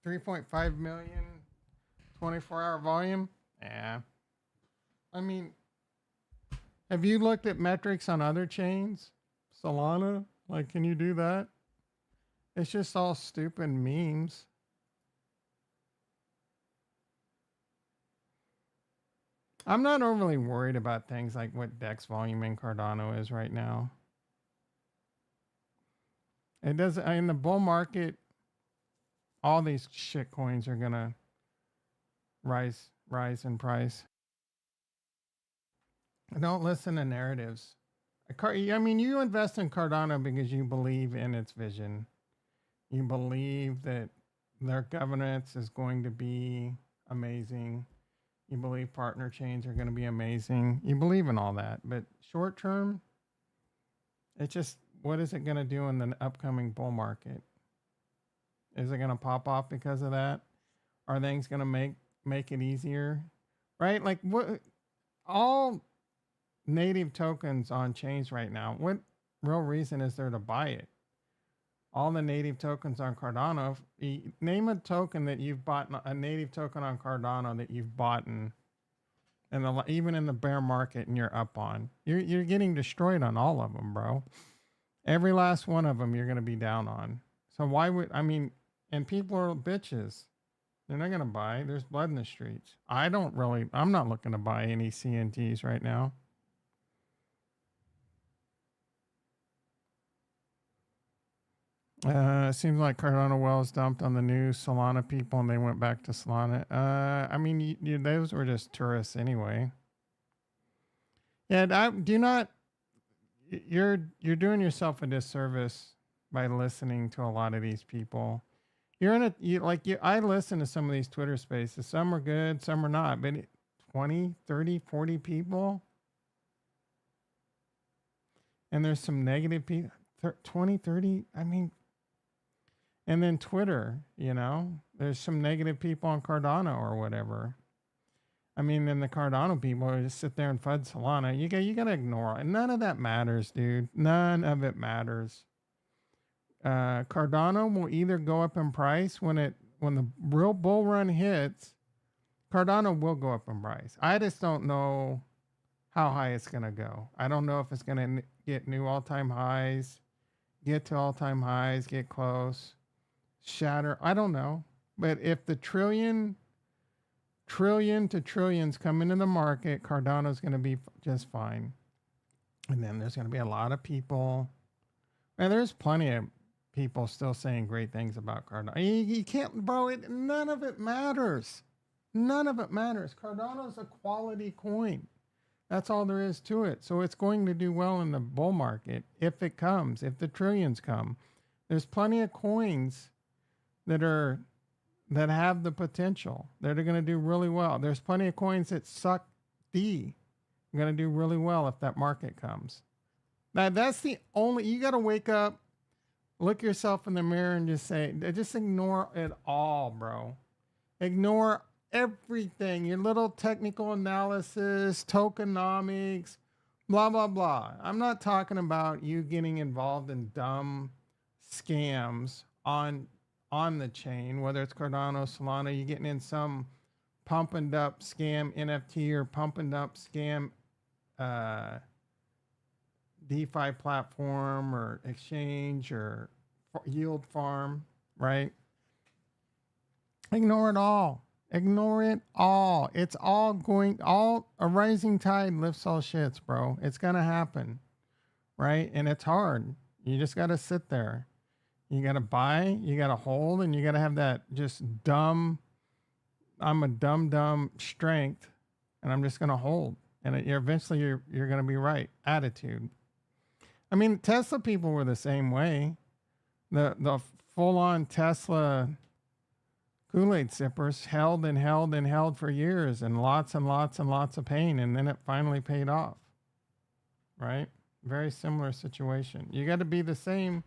3.5 million 24-hour volume. Yeah. I mean, have you looked at metrics on other chains? Solana? Like, can you do that? It's just all stupid memes. I'm not overly worried about things like what DEX volume in Cardano is right now. It does in the bull market. All these shit coins are gonna rise in price. Don't listen to narratives. I mean, you invest in Cardano because you believe in its vision. You believe that their governance is going to be amazing. You believe partner chains are going to be amazing. You believe in all that. But short term, it's just, what is it going to do in the upcoming bull market? Is it going to pop off because of that? Are things going to make it easier? Right? Like, what all native tokens on chains right now, what real reason is there to buy it? All the native tokens on Cardano. Name a token that you've bought, a native token on Cardano that you've bought in, and even in the bear market, and you're up on. You're getting destroyed on all of them, bro. Every last one of them you're going to be down on. So why would, I mean, and people are bitches. They're not going to buy. There's blood in the streets. I'm not looking to buy any CNTs right now. It seems like Cardano Wells dumped on the new Solana people and they went back to Solana. I mean, those were just tourists anyway. Yeah, you're doing yourself a disservice by listening to a lot of these people. I listen to some of these Twitter spaces. Some are good, some are not. But 20, 30, 40 people. And there's some negative people. 20, 30. I mean, and then Twitter, there's some negative people on Cardano or whatever. I mean, then the Cardano people just sit there and FUD Solana. You got to ignore it. None of that matters, dude. None of it matters. Cardano will either go up in price when the real bull run hits. Cardano will go up in price. I just don't know how high it's going to go. I don't know if it's going to get new all-time highs, get to all-time highs, get close, shatter. I don't know. But if the trillion to trillions come into the market, Cardano's going to be just fine. And then there's going to be a lot of people. And there's plenty of people still saying great things about Cardano. You can't, bro, none of it matters. None of it matters. Cardano's a quality coin. That's all there is to it. So it's going to do well in the bull market if it comes, if the trillions come. There's plenty of coins that have the potential that are going to do really well. There's plenty of coins that suck D. Are going to do really well if that market comes. Now that's the only, you got to wake up, look yourself in the mirror and just ignore it all, bro. Ignore everything, your little technical analysis, tokenomics, blah, blah, blah. I'm not talking about you getting involved in dumb scams on the chain, whether it's Cardano, Solana, you're getting in some pumping up scam NFT or pumping up scam DeFi platform or exchange or yield farm, right? Ignore it all. Ignore it all. It's all a rising tide lifts all shits, bro. It's going to happen, right? And it's hard. You just got to sit there. You got to buy, you got to hold, and you got to have that just dumb strength, and I'm just going to hold. And eventually you're going to be right. Attitude. I mean, Tesla people were the same way. The full-on Tesla Kool-Aid sippers held and held and held for years and lots of pain, and then it finally paid off, right? Very similar situation. You got to be the same.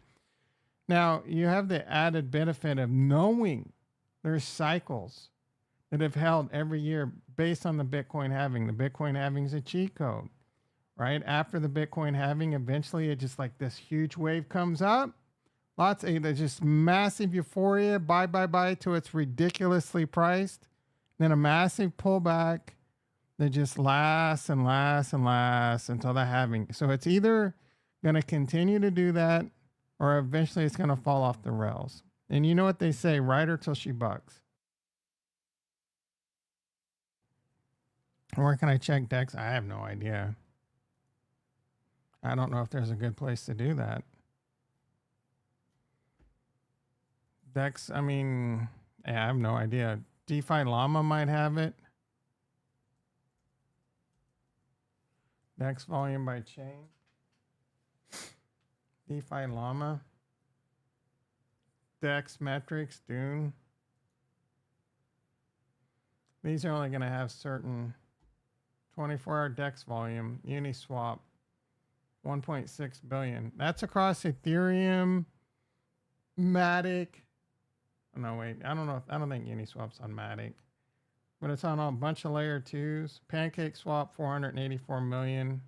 Now, you have the added benefit of knowing there's cycles that have held every year based on the Bitcoin halving. The Bitcoin halving is a cheat code, right? After the Bitcoin halving, eventually it just like this huge wave comes up. There's just massive euphoria, buy till it's ridiculously priced. Then a massive pullback that just lasts and lasts and lasts until the halving. So it's either going to continue to do that or eventually it's going to fall off the rails. And you know what they say, ride her till she bucks. Where can I check DEX? I have no idea. I don't know if there's a good place to do that. DEX, I mean, yeah, I have no idea. DeFi Llama might have it. DEX volume by chain. DeFi Llama. DEX metrics, Dune. These are only going to have certain 24-hour DEX volume. Uniswap, 1.6 billion. That's across Ethereum, Matic. No, wait. I don't think Uniswap's on Matic. But it's on a bunch of layer 2s. PancakeSwap, 484 million.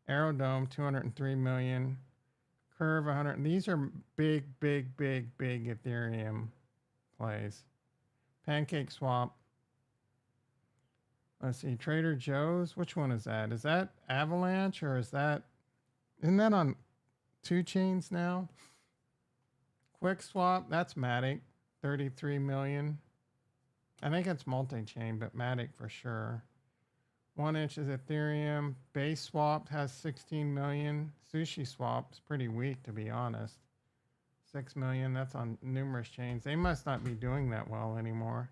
Aerodome, 203 million. Curve 100. These are big Ethereum plays. Pancake Swap. Let's see. Trader Joe's. Which one is that? Is that Avalanche or is that? Isn't that on 2 chains now? Quick Swap. That's Matic. 33 million. I think it's multi-chain, but Matic for sure. 1 inch is Ethereum. Base Swap has 16 million. Sushi Swap is pretty weak, to be honest. 6 million. That's on numerous chains. They must not be doing that well anymore.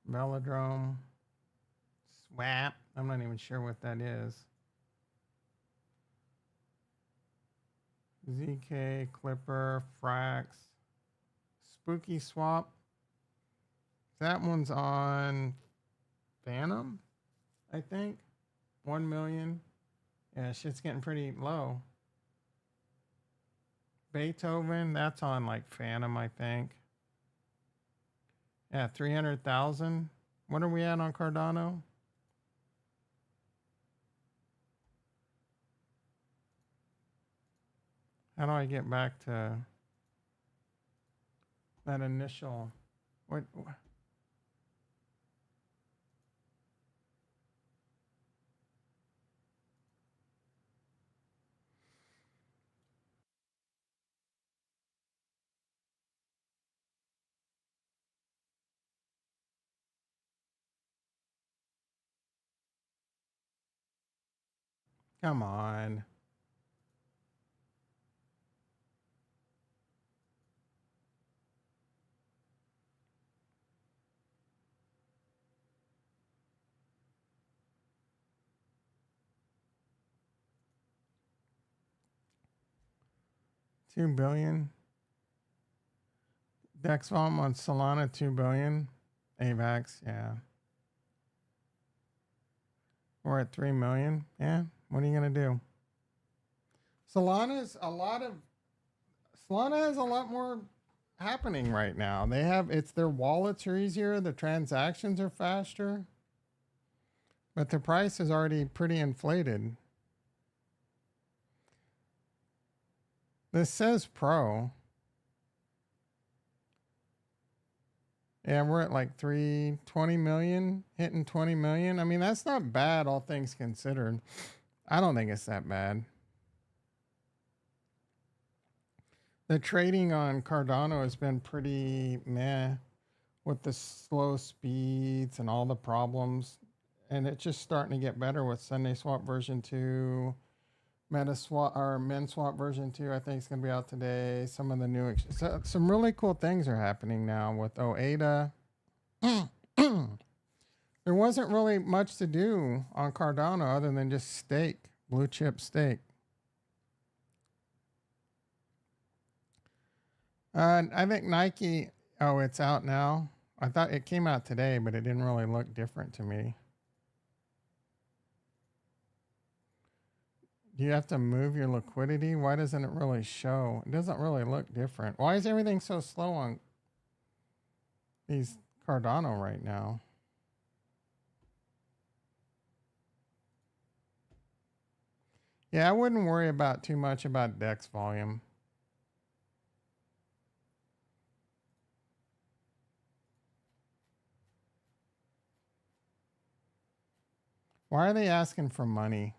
Velodrome. Swap. I'm not even sure what that is. ZK, Clipper, Frax. Spooky Swap. That one's on Phantom, I think. 1 million. Yeah, shit's getting pretty low. Beethoven, that's on like Phantom, I think. Yeah, 300,000. What are we at on Cardano? How do I get back to that initial? What? 'Come on. $2 billion. Dex volume on Solana, 2 billion. AVAX, yeah. We're at 3 million. Yeah. What are you going to do? Solana has a lot more happening right now. Their wallets are easier, the transactions are faster, but the price is already pretty inflated. This says pro. Yeah, we're at like 320 million, hitting 20 million. I mean, that's not bad, all things considered. I don't think it's that bad. The trading on Cardano has been pretty meh with the slow speeds and all the problems. And it's just starting to get better with Sunday Swap version 2. MetaSwap or MenSwap version 2, I think it's going to be out today. Some of the new, some really cool things are happening now with OADA. There wasn't really much to do on Cardano other than just stake, blue chip stake. I think Nike, oh, it's out now. I thought it came out today, but it didn't really look different to me. Do you have to move your liquidity? Why doesn't it really show? It doesn't really look different. Why is everything so slow on these Cardano right now? Yeah, I wouldn't worry about too much about DEX volume. Why are they asking for money?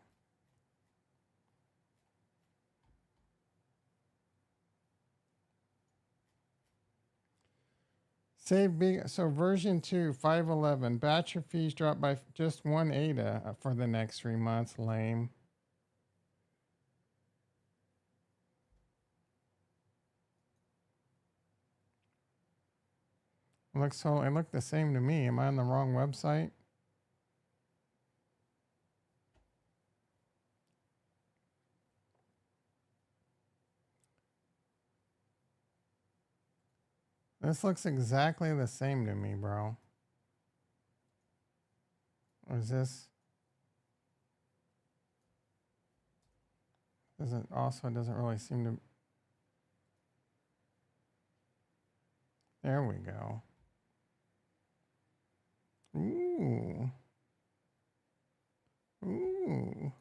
Save big. So version 2, 511. Batch your fees drop by just 1 ADA for the next 3 months. Lame. It looked the same to me. Am I on the wrong website? This looks exactly the same to me, bro. Or is this? Doesn't really seem to. There we go. Ooh. Ooh.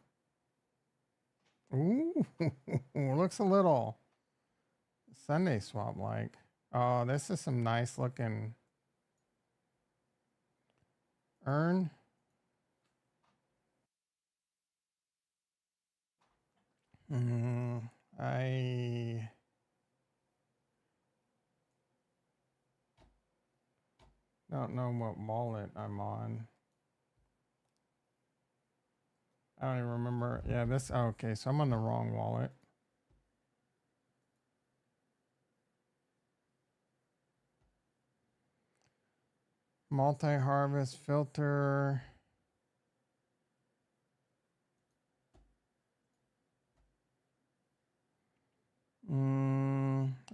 Looks a little Sunday swap like. Oh, this is some nice looking earn. I don't know what wallet I'm on. I don't even remember. Yeah, this. Oh, okay, so I'm on the wrong wallet. Multi-harvest filter.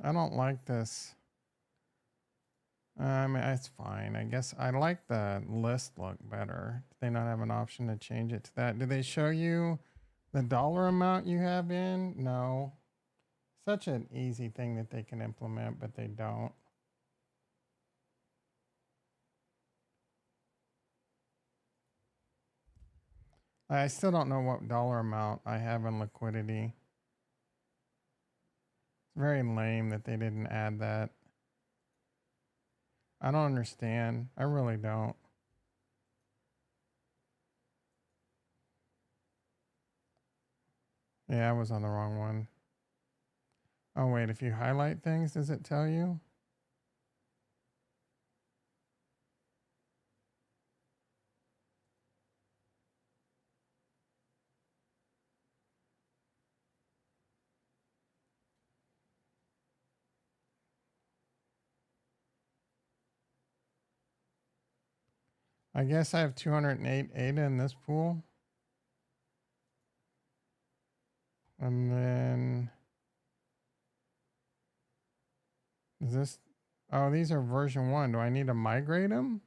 I don't like this. I mean, it's fine. I guess I like the list look better. Do they not have an option to change it to that? Do they show you the dollar amount you have in? No. Such an easy thing that they can implement, but they don't. I still don't know what dollar amount I have in liquidity. It's very lame that they didn't add that. I don't understand. I really don't. Yeah, I was on the wrong one. Oh, wait, if you highlight things, does it tell you? I guess I have 208 ADA in this pool. And then is this, oh, these are version 1. Do I need to migrate them?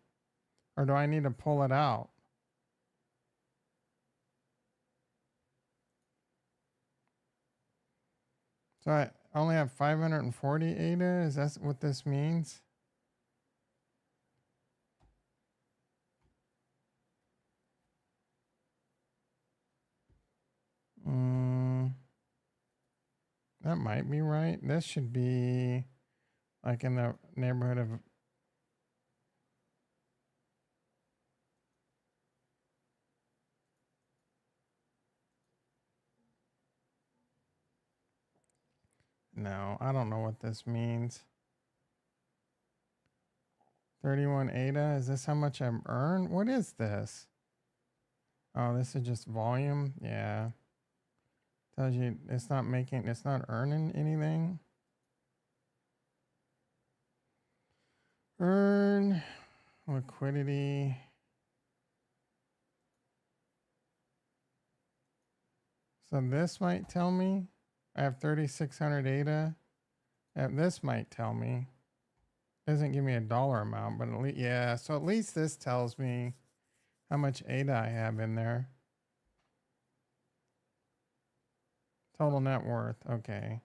Or do I need to pull it out? So I only have 540 ADA. Is that what this means? That might be right. This should be like in the neighborhood of no, I don't know what this means. 31 ADA. Is this how much I'm earned? What is this? Oh, this is just volume. Yeah. Tells you it's not earning anything. Earn liquidity. So this might tell me I have 3,600 ADA. This might tell me. Doesn't give me a dollar amount, but at least, yeah. So at least this tells me how much ADA I have in there. Total net worth. Okay.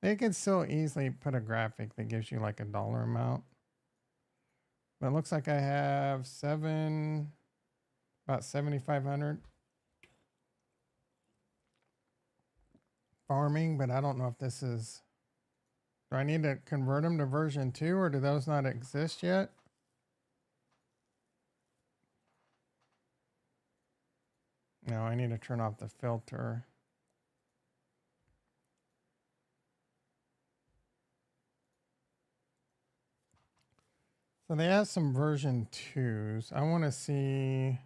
They could still easily put a graphic that gives you like a dollar amount. But it looks like I have about 7,500 farming, but I don't know if this is, do I need to convert them to version 2 or do those not exist yet? No, I need to turn off the filter. So they have some version 2s. I want to see.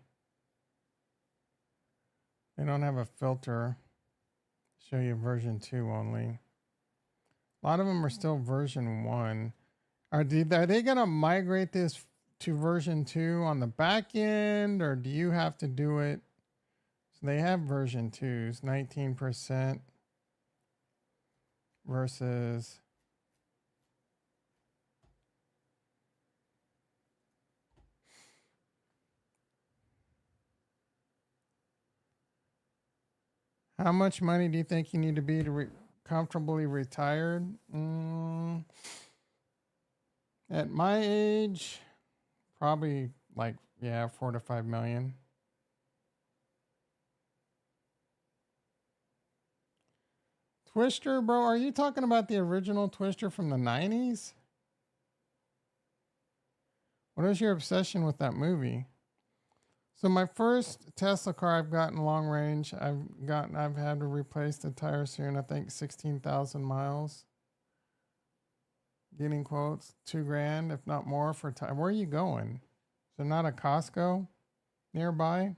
They don't have a filter. Show you version 2 only. A lot of them are still version 1. Are they going to migrate this to version 2 on the back end, or do you have to do it? So they have version 2s, 19% versus. How much money do you think you need to be to comfortably retired? At my age, probably like, yeah, 4 to 5 million. Twister, bro, are you talking about the original Twister from the 90s? What is your obsession with that movie? So my first Tesla car I've gotten long range, I've had to replace the tire soon, I think 16,000 miles. Getting quotes, $2,000, if not more for tire. Where are you going? Is there not a Costco nearby?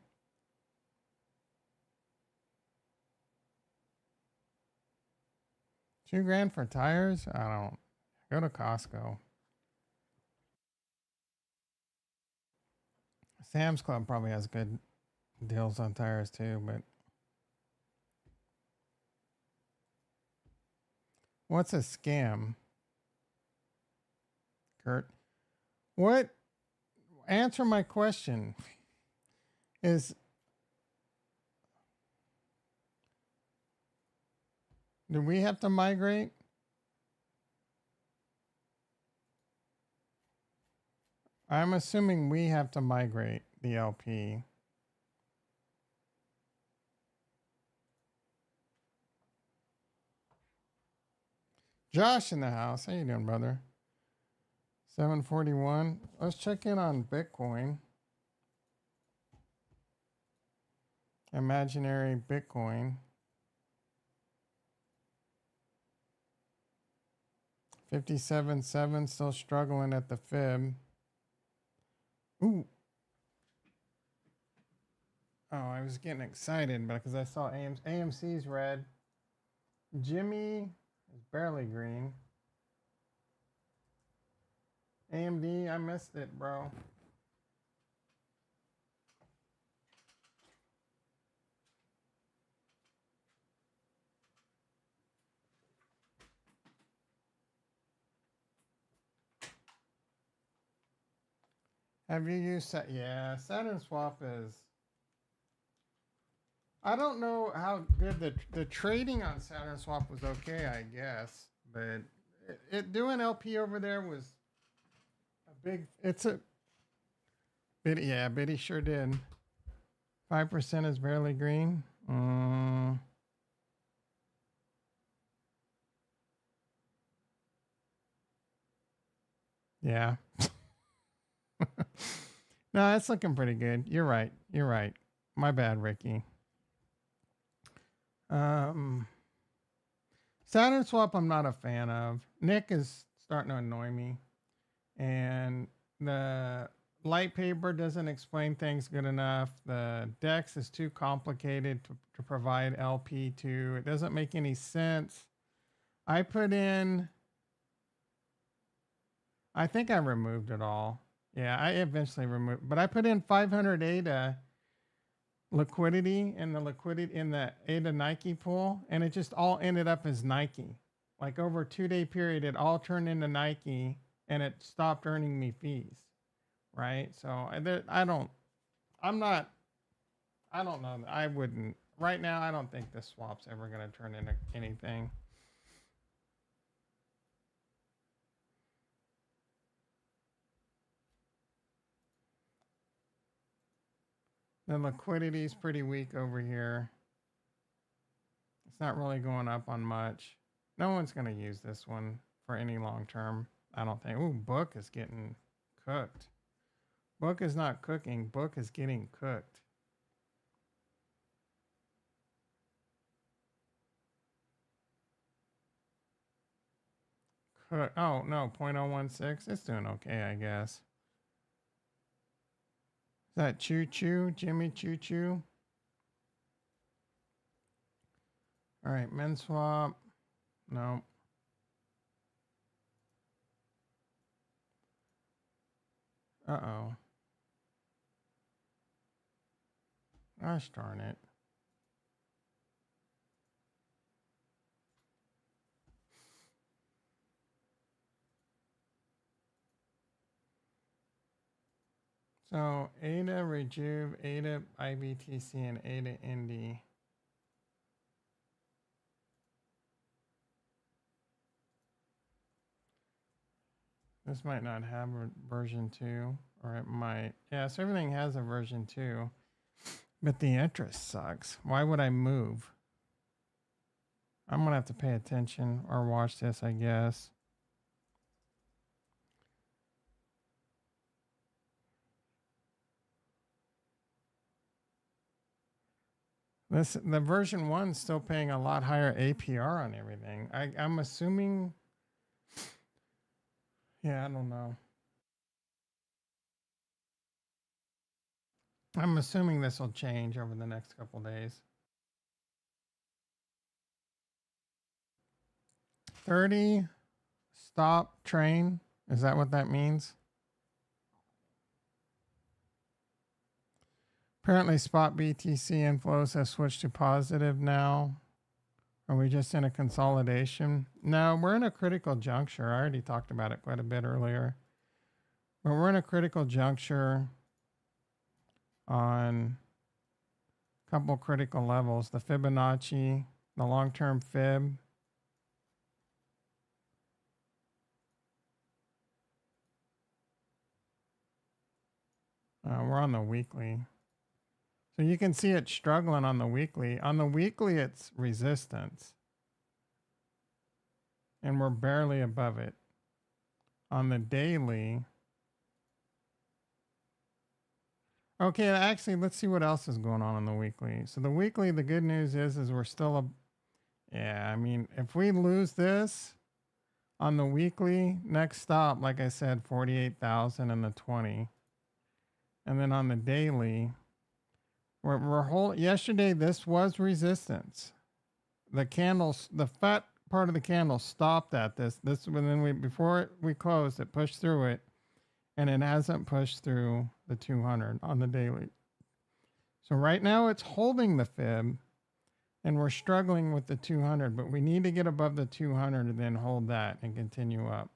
$2,000 for tires? I don't. Go to Costco. Sam's Club probably has good deals on tires too, but what's a scam? Kurt, what? Answer my question. Do we have to migrate? I'm assuming we have to migrate the LP. Josh in the house. How you doing, brother? 741. Let's check in on Bitcoin. Imaginary Bitcoin. 57.7, still struggling at the fib. Ooh. Oh, I was getting excited because I saw AMC's red. Jimmy is barely green. AMD, I missed it, bro. Have you used that? Yeah, Saturn Swap is. I don't know how good the trading on Saturn Swap was. Okay, I guess, but it doing LP over there was a big. It's a bit. Yeah, Biddy sure did. 5% is barely green. Yeah. No, it's looking pretty good. You're right. You're right. My bad, Ricky. Saturn Swap, I'm not a fan of. Nick is starting to annoy me, and the light paper doesn't explain things good enough. The DEX is too complicated to provide LP to. It doesn't make any sense. I think I removed it all. Yeah, I eventually removed, but I put in 500 ADA liquidity in the ADA Nike pool, and it just all ended up as Nike. Like over a 2-day period, it all turned into Nike, and it stopped earning me fees. Right? So I don't know. I wouldn't right now. I don't think this swap's ever going to turn into anything. The liquidity is pretty weak over here. It's not really going up on much. No one's going to use this one for any long term, I don't think. Ooh, Book is getting cooked. Book is not cooking. Book is getting cooked. Oh, no, 0.016. It's doing okay, I guess. Is that Choo Choo? Jimmy Choo Choo? All right, men swap. No. Uh-oh. Gosh darn it. So ADA Rejuve, ADA IBTC, and ADA Indy. This might not have a version 2, or it might. Yeah, so everything has a version 2, but the interest sucks. Why would I move? I'm going to have to pay attention or watch this, I guess. The version 1's still paying a lot higher APR on everything. I'm assuming. Yeah, I don't know. I'm assuming this will change over the next couple days. 30 stop train. Is that what that means? Apparently spot BTC inflows have switched to positive now. Are we just in a consolidation? No, we're in a critical juncture. I already talked about it quite a bit earlier. But we're in a critical juncture on a couple critical levels. The Fibonacci, the long-term fib. We're on the weekly. So you can see it struggling on the weekly. On the weekly, it's resistance. And we're barely above it. On the daily. Okay, actually, let's see what else is going on the weekly. So the weekly, the good news is we're still yeah, I mean, if we lose this on the weekly, next stop, like I said, 48,000 and the 20. And then on the daily, yesterday this was resistance. The candles, the fat part of the candle stopped at this and then before we closed, it pushed through it, and it hasn't pushed through the 200 on the daily. So right now it's holding the fib, and we're struggling with the 200, but we need to get above the 200 and then hold that and continue up.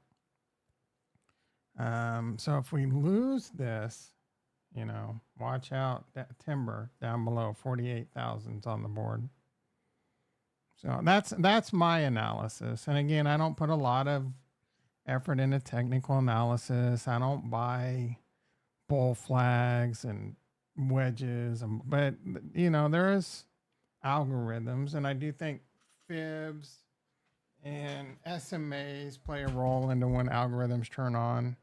So if we lose this, you know, watch out. That timber down below, 48,000's on the board. So that's my analysis. And again, I don't put a lot of effort into technical analysis. I don't buy bull flags and wedges, but you know, there's algorithms, and I do think fibs and SMAs play a role into when algorithms turn on.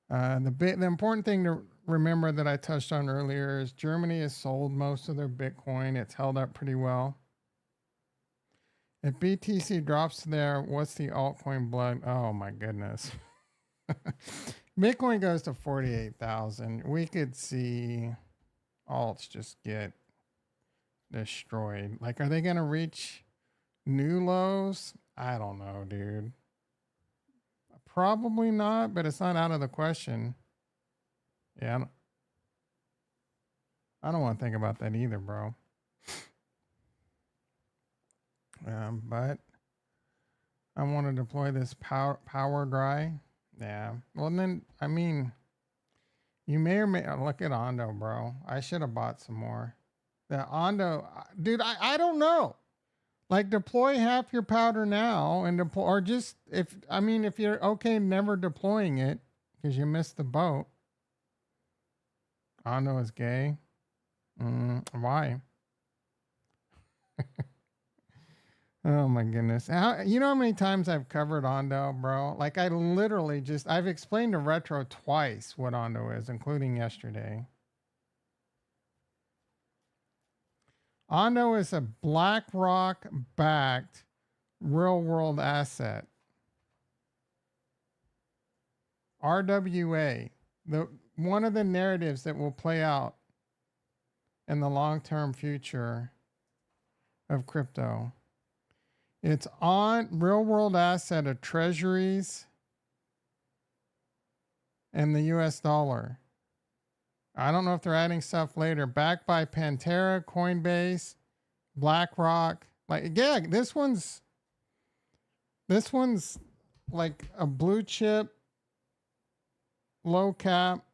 The important thing to remember that I touched on earlier is Germany has sold most of their Bitcoin. It's held up pretty well. If BTC drops there, what's the altcoin blood? Oh my goodness. Bitcoin goes to 48,000. We could see alts just get destroyed. Like, are they going to reach new lows? I don't know, dude. Probably not, but it's not out of the question. Yeah, I don't want to think about that either, bro. But I want to deploy this power dry. Yeah. Well, then, I mean, you may or may look at Ondo, bro. I should have bought some more. The Ondo, dude, I don't know. Like, deploy half your powder now and deploy, or just if you're okay never deploying it because you missed the boat. Ondo is gay. Why? Oh my goodness. You know how many times I've covered Ondo, bro? Like, I literally I've explained to Retro twice what Ondo is, including yesterday. Ondo is a BlackRock backed real world asset. RWA, one of the narratives that will play out in the long-term future of crypto. It's on real world asset of treasuries and the US dollar. I don't know if they're adding stuff later. Backed by Pantera, Coinbase, BlackRock. Like, yeah, this one's like a blue chip, low cap.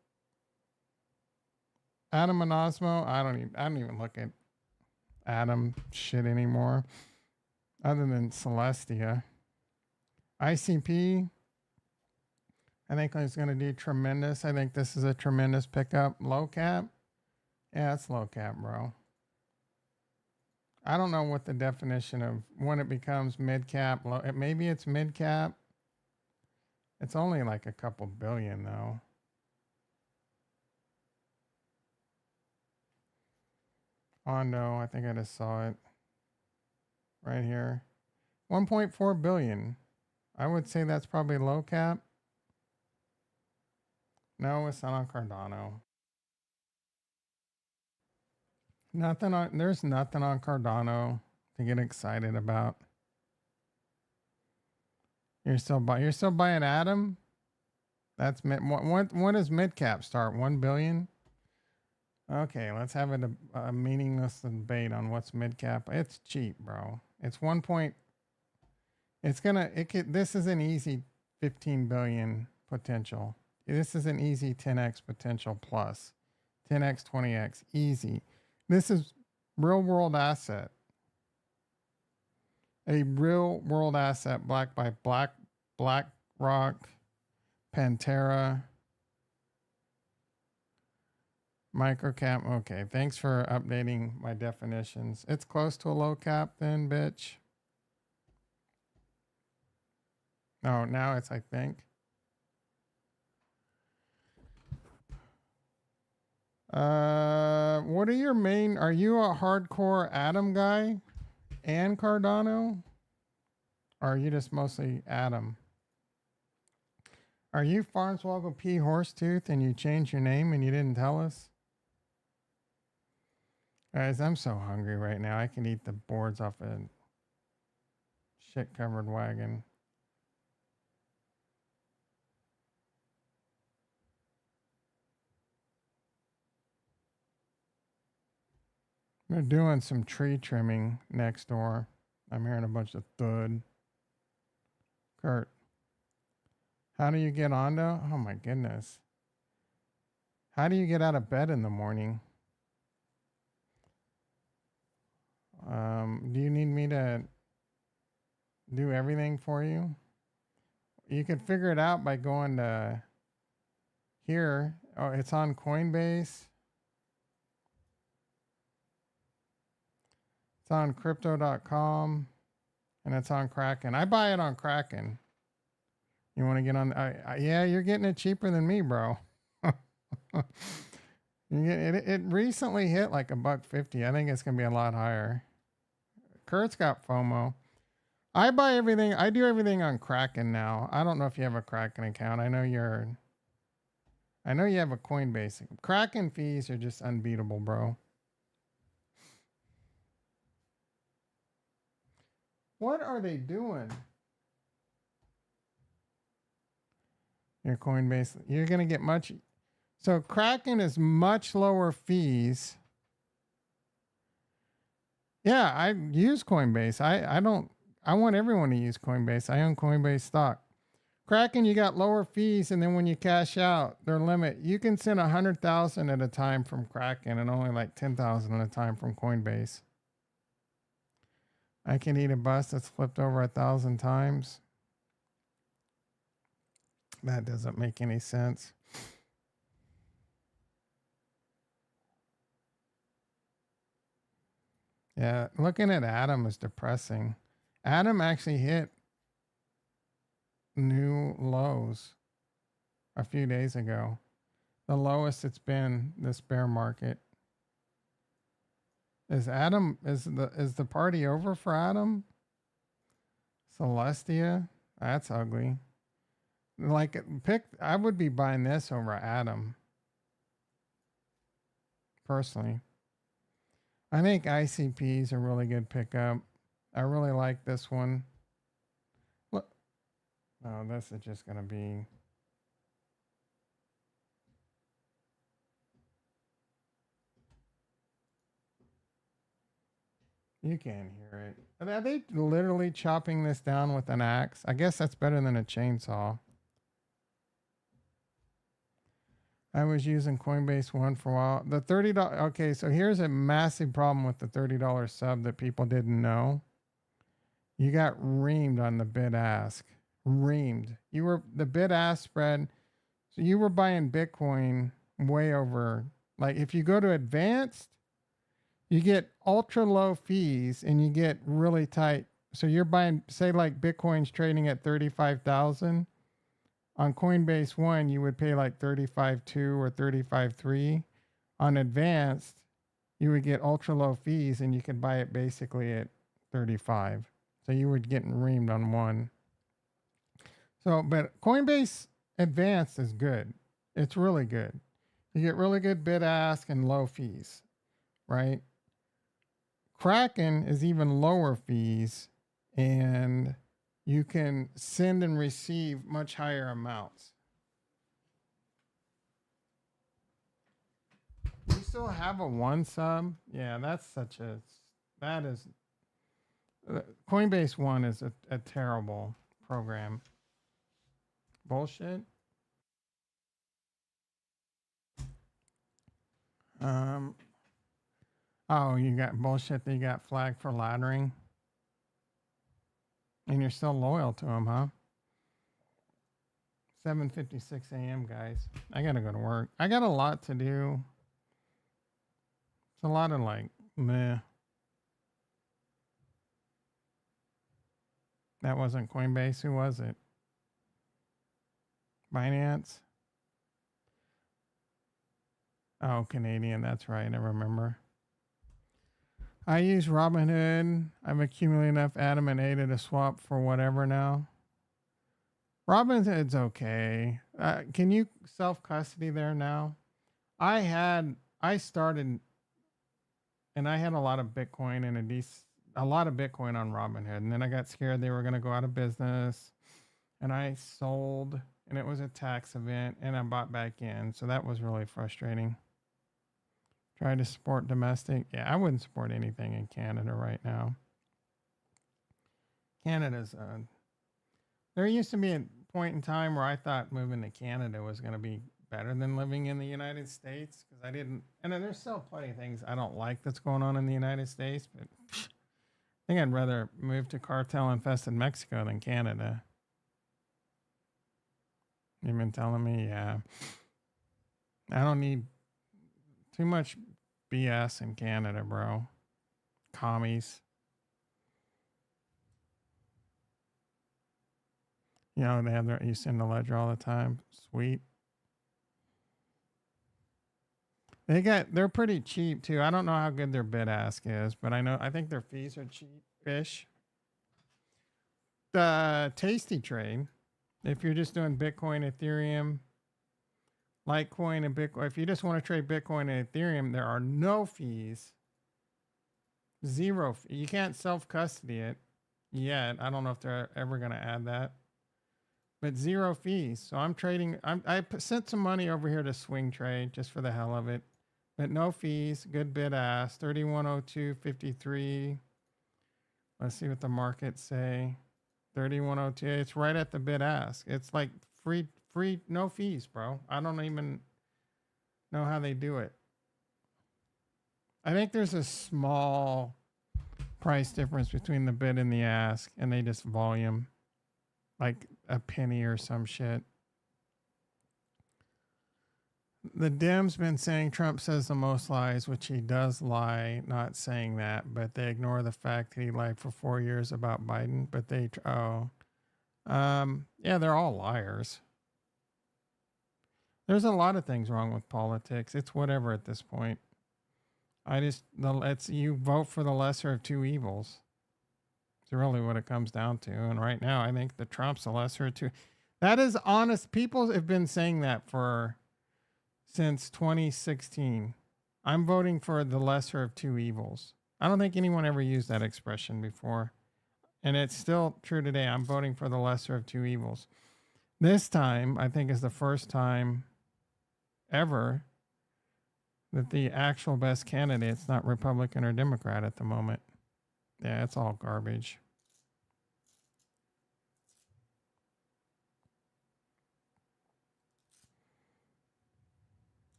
Atom and Osmo. I don't even look at Atom shit anymore. Other than Celestia. ICP, I think it's going to do tremendous. I think this is a tremendous pickup. Low cap? Yeah, it's low cap, bro. I don't know what the definition of when it becomes mid cap. Maybe it's mid cap. It's only like a couple billion though. Ondo, I think I just saw it right here. 1.4 billion. I would say that's probably low cap. No, it's not on Cardano. There's nothing on Cardano to get excited about. You're still buying Atom? That's when does mid cap start? 1 billion? Okay, let's have a meaningless debate on what's mid cap. It's cheap, bro. It's 1 point. This is an easy 15 billion potential. This is an easy 10x potential plus 10x, 20x, easy. This is real world asset. A real world asset backed by BlackRock, Pantera, microcap. Okay, thanks for updating my definitions. It's close to a low cap then, bitch. No, now it's, I think. What are your main, are you a hardcore Atom guy and Cardano? Or are you just mostly Atom? Are you Farnswoggle P. Horsetooth and you changed your name and you didn't tell us? Guys, I'm so hungry right now. I can eat the boards off a shit-covered wagon. They're doing some tree trimming next door. I'm hearing a bunch of thud. Kurt, how do you get onto? Oh my goodness. How do you get out of bed in the morning? Do you need me to do everything for you? You could figure it out by going to here. Oh, it's on Coinbase. It's on crypto.com and it's on Kraken. I buy it on Kraken. You want to get on? Yeah, you're getting it cheaper than me, bro. It recently hit like $1.50. I think it's gonna be a lot higher. Kurt's got FOMO. I buy everything. I do everything on Kraken now. I don't know if you have a Kraken account. I know you have a Coinbase. Kraken fees are just unbeatable, bro. What are they doing? Your Coinbase, you're going to get much. So Kraken is much lower fees. Yeah, I use Coinbase. I want everyone to use Coinbase. I own Coinbase stock. Kraken, you got lower fees, and then when you cash out, their limit, you can send 100,000 at a time from Kraken and only like 10,000 at a time from Coinbase. I can eat a bus that's flipped over 1,000 times. That doesn't make any sense. Yeah, looking at Atom is depressing. Atom actually hit new lows a few days ago. The lowest it's been this bear market. Is the party over for Atom? Celestia? That's ugly. I would be buying this over Atom. Personally. I think ICP is a really good pickup. I really like this one. Look. Oh, this is just gonna be. You can hear it. Are they literally chopping this down with an axe? I guess that's better than a chainsaw. I was using Coinbase One for a while. The $30. Okay, so here's a massive problem with the $30 sub that people didn't know. You got reamed on the bid ask. Reamed. The bid ask spread. So you were buying Bitcoin way over. Like if you go to advanced, You get ultra low fees and you get really tight. So you're buying, say, like Bitcoin's trading at 35,000. On Coinbase One, you would pay like 35.2 or 35.3. On Advanced, you would get ultra low fees and you could buy it basically at 35. So you were getting reamed on one. So, but Coinbase Advanced is good. It's really good. You get really good bid ask and low fees, right? Kraken is even lower fees and you can send and receive much higher amounts. You still have a one sub? Yeah, that is, Coinbase One is a terrible program. Bullshit. Oh, you got bullshit that you got flagged for laddering? And you're still loyal to him, huh? 7:56 a.m., guys. I gotta go to work. I got a lot to do. It's a lot of like, meh. That wasn't Coinbase. Who was it? Binance? Oh, Canadian. That's right. I remember. I use Robinhood. I've accumulated enough Atom and ADA to swap for whatever now. Robinhood's okay. Can you self-custody there now? I started and I had a lot of Bitcoin and a lot of Bitcoin on Robinhood. And then I got scared they were going to go out of business. And I sold and it was a tax event and I bought back in. So that was really frustrating. Try to support domestic. Yeah, I wouldn't support anything in Canada right now. Canada's there used to be a point in time where I thought moving to Canada was going to be better than living in the United States because I didn't. And then there's still plenty of things I don't like that's going on in the United States, but I think I'd rather move to cartel-infested Mexico than Canada. You've been telling me, yeah. I don't need too much BS in Canada, bro. Commies. You know, they have their East End Ledger all the time. Sweet. They're pretty cheap too. I don't know how good their bid ask is, but I think their fees are cheap-ish. The Tasty Trade, if you're just doing Bitcoin, Ethereum, Litecoin, and Bitcoin, if you just want to trade Bitcoin and Ethereum, there are no fees. Zero. You can't self-custody it yet. I don't know if they're ever going to add that. But zero fees. So I'm trading. I sent some money over here to swing trade just for the hell of it. But no fees. Good bid ask. 3102.53. Let's see what the markets say. 3102. It's right at the bid ask. It's like free, no fees, bro. I don't even know how they do it. I think there's a small price difference between the bid and the ask, and they just volume like a penny or some shit. The Dems been saying Trump says the most lies, which he does lie, not saying that, but they ignore the fact that he lied for 4 years about Biden. But yeah, they're all liars. There's a lot of things wrong with politics. It's whatever at this point. You vote for the lesser of two evils. It's really what it comes down to. And right now, I think the Trump's the lesser of two. That is honest. People have been saying that since 2016. I'm voting for the lesser of two evils. I don't think anyone ever used that expression before. And it's still true today. I'm voting for the lesser of two evils. This time, I think, is the first time ever that the actual best candidate's not Republican or Democrat at the moment. Yeah, it's all garbage.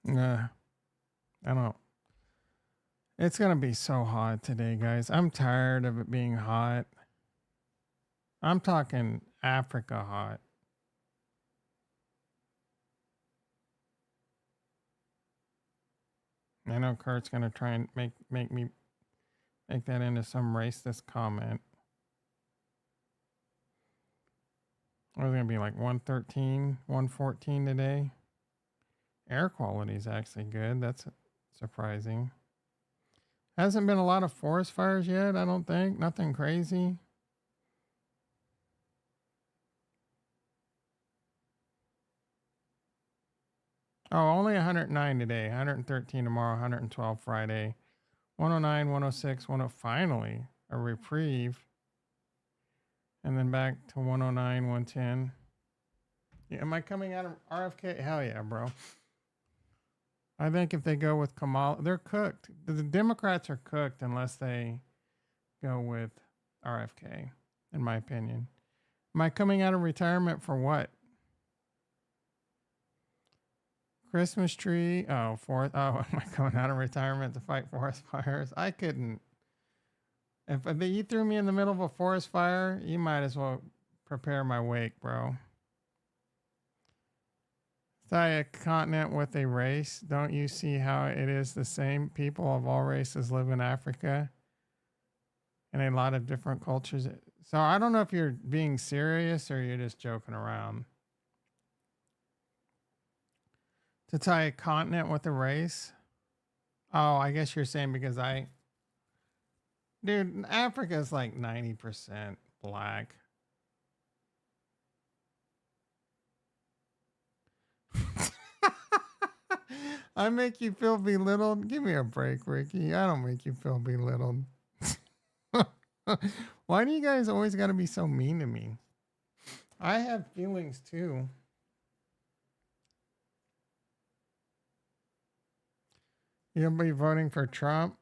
I don't. It's going to be so hot today, guys. I'm tired of it being hot. I'm talking Africa hot. I know Kurt's gonna try and make me make that into some racist comment. It was gonna be like 113, 114 today. Air quality is actually good. That's surprising. Hasn't been a lot of forest fires yet, I don't think. Nothing crazy. Oh, only 109 today, 113 tomorrow, 112 Friday, 109, 106, 10. Finally, a reprieve. And then back to 109, 110. Yeah, am I coming out of RFK? Hell yeah, bro. I think if they go with Kamala, they're cooked. The Democrats are cooked unless they go with RFK, in my opinion. Am I coming out of retirement for what? Christmas tree. Oh, am I coming out of retirement to fight forest fires? I couldn't. If you threw me in the middle of a forest fire, you might as well prepare my wake, bro. Tie a continent with a race. Don't you see how it is the same? People of all races live in Africa and a lot of different cultures. So I don't know if you're being serious or you're just joking around. To tie a continent with a race? Oh, I guess you're saying because dude, Africa is like 90% black. I make you feel belittled? Give me a break, Ricky. I don't make you feel belittled. Why do you guys always got to be so mean to me? I have feelings too. You'll be voting for Trump?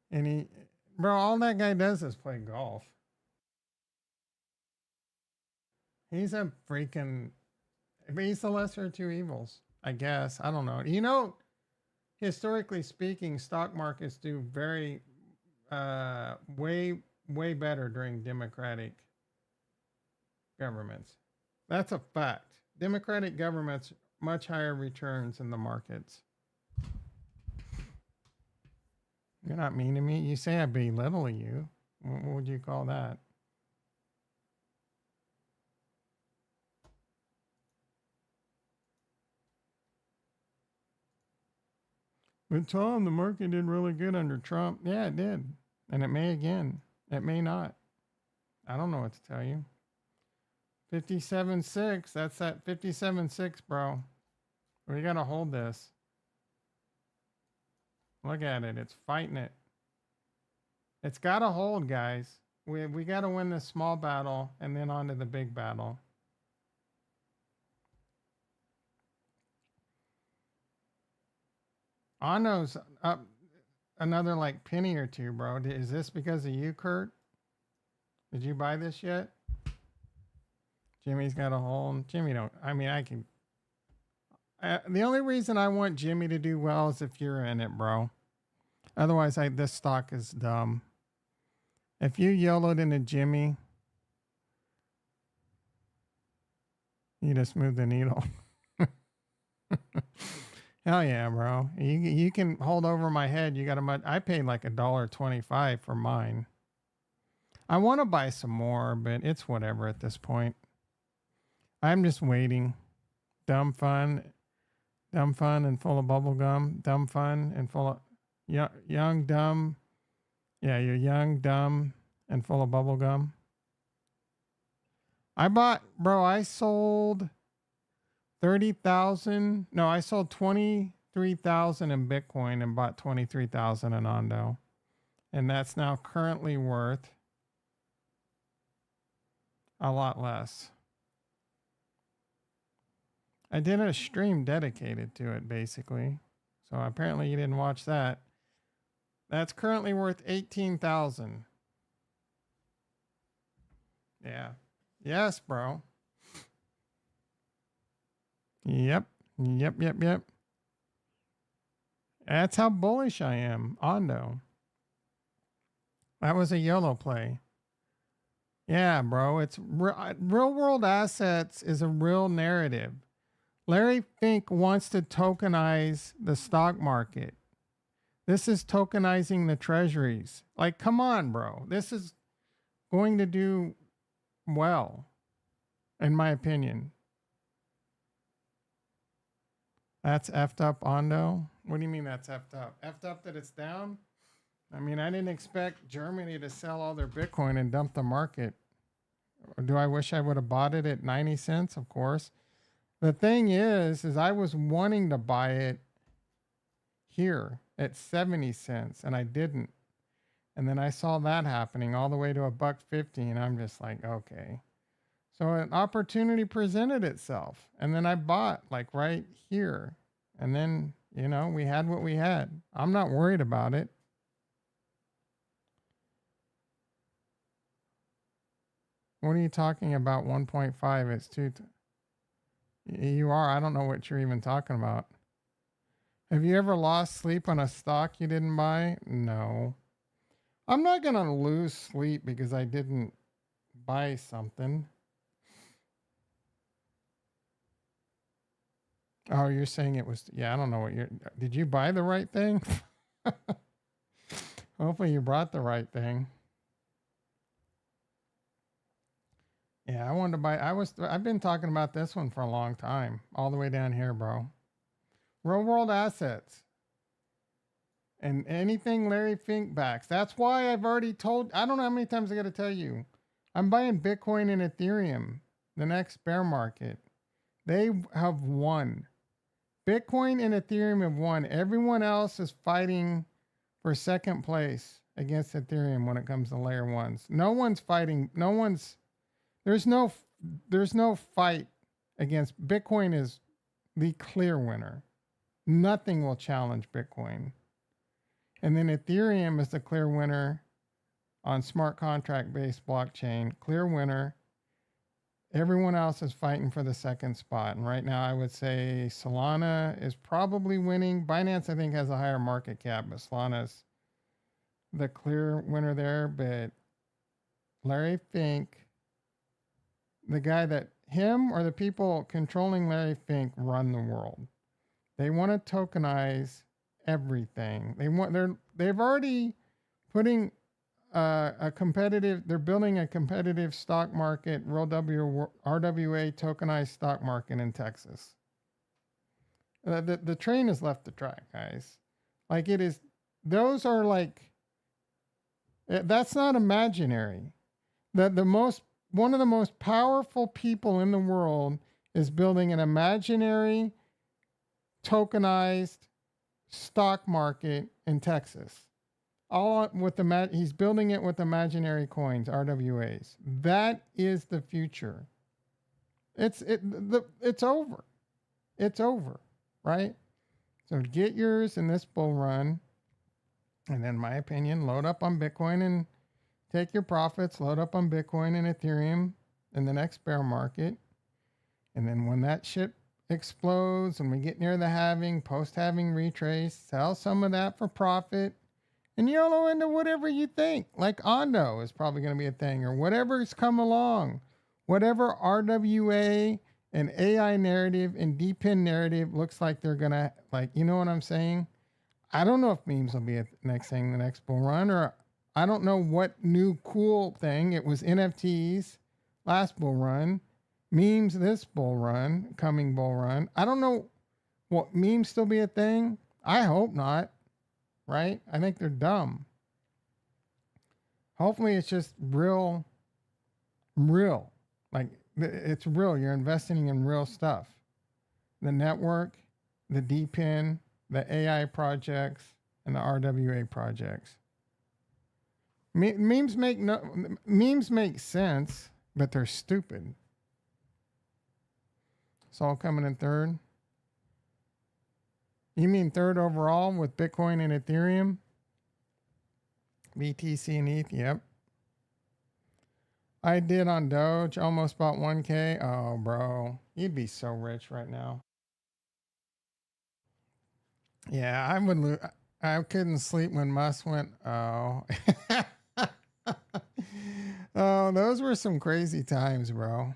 And bro, all that guy does is play golf. He's a freaking, he's the lesser of two evils, I guess. I don't know. You know, historically speaking, stock markets do very, way better during Democratic governments. That's a fact. Democratic governments, much higher returns in the markets. You're not mean to me. You say I belittle you. What would you call that? But Tom, the market did really good under Trump. Yeah, it did. And it may again. It may not. I don't know what to tell you. 57.6. That's that 57.6, bro. We got to hold this. Look at it. It's fighting it. It's got to hold, guys. We got to win this small battle and then on to the big battle. Ano's up another like penny or two, bro. Is this because of you, Kurt? Did you buy this yet? Jimmy's got a hold. Jimmy don't. I mean, I can. The only reason I want Jimmy to do well is if you're in it, bro. Otherwise, this stock is dumb. If you YOLO'd into Jimmy, you just move the needle. Hell yeah, bro. You can hold over my head. You got I paid like $1.25 for mine. I want to buy some more, but it's whatever at this point. I'm just waiting. Dumb fun and full of bubble gum. Dumb fun and full of young, dumb. Yeah, you're young, dumb, and full of bubble gum. I sold 30,000. No, I sold 23,000 in Bitcoin and bought 23,000 in Ondo. And that's now currently worth a lot less. I did a stream dedicated to it, basically. So apparently you didn't watch that. That's currently worth 18,000. Yeah. Yes, bro. Yep. That's how bullish I am. Ondo. That was a YOLO play. Yeah, bro. It's real world assets is a real narrative. Larry Fink wants to tokenize the stock market. This is tokenizing the treasuries. Like, come on, bro. This is going to do well, in my opinion. That's effed up, Ondo. What do you mean that's effed up? Effed up that it's down? I mean, I didn't expect Germany to sell all their Bitcoin and dump the market. Do I wish I would have bought it at 90 cents? Of course. The thing is I was wanting to buy it here at 70 cents and I didn't. And then I saw that happening all the way to $1.50 and I'm just like, okay. So an opportunity presented itself and then I bought like right here. And then, you know, we had what we had. I'm not worried about it. What are you talking about? 1.5, it's 2. You are. I don't know what you're even talking about. Have you ever lost sleep on a stock you didn't buy? No. I'm not going to lose sleep because I didn't buy something. Oh, you're saying it was, yeah, I don't know what did you buy the right thing? Hopefully you brought the right thing. Yeah, I wanted to buy, I've been talking about this one for a long time, all the way down here, bro. Real world assets. And anything Larry Fink backs. That's why I've already told, I don't know how many times I got to tell you. I'm buying Bitcoin and Ethereum, the next bear market. They have won. Bitcoin and Ethereum have won. Everyone else is fighting for second place against Ethereum when it comes to layer ones. No one's fighting. There's no fight against Bitcoin is the clear winner. Nothing will challenge Bitcoin. And then Ethereum is the clear winner on smart contract based blockchain. Clear winner. Everyone else is fighting for the second spot. And right now I would say Solana is probably winning. Binance, I think, has a higher market cap, but Solana's the clear winner there. But Larry Fink, the guy that him or the people controlling Larry Fink run the world. They want to tokenize everything. They've already putting they're building a competitive stock market, RWA tokenized stock market in Texas. The train has left the track, guys. Like it is, those are like, that's not imaginary. One of the most powerful people in the world is building an imaginary tokenized stock market in Texas. All with he's building it with imaginary coins, RWAs. That is the future. It's over. It's over, right? So get yours in this bull run, and then, in my opinion, load up on Bitcoin and take your profits. Load up on Bitcoin and Ethereum in the next bear market, and then when that shit explodes and we get near the halving, post-halving retrace, sell some of that for profit. And YOLO into whatever you think. Like Ondo is probably going to be a thing, or whatever's come along. Whatever RWA and AI narrative and DePIN narrative looks like they're going to, like, you know what I'm saying? I don't know if memes will be the next thing, the next bull run, or I don't know what new cool thing. It was NFTs last bull run. Memes this bull run, coming bull run. I don't know, what memes still be a thing? I hope not. Right? I think they're dumb. Hopefully it's just real. Like it's real. You're investing in real stuff. The network, the DePIN, the AI projects, and the RWA projects. Memes make sense, but they're stupid. It's all coming in third. You mean third overall with Bitcoin and Ethereum? BTC and ETH, yep. I did on Doge, almost bought 1K. Oh, bro, you'd be so rich right now. Yeah, I would. I couldn't sleep when Musk went. Oh, oh, those were some crazy times, bro.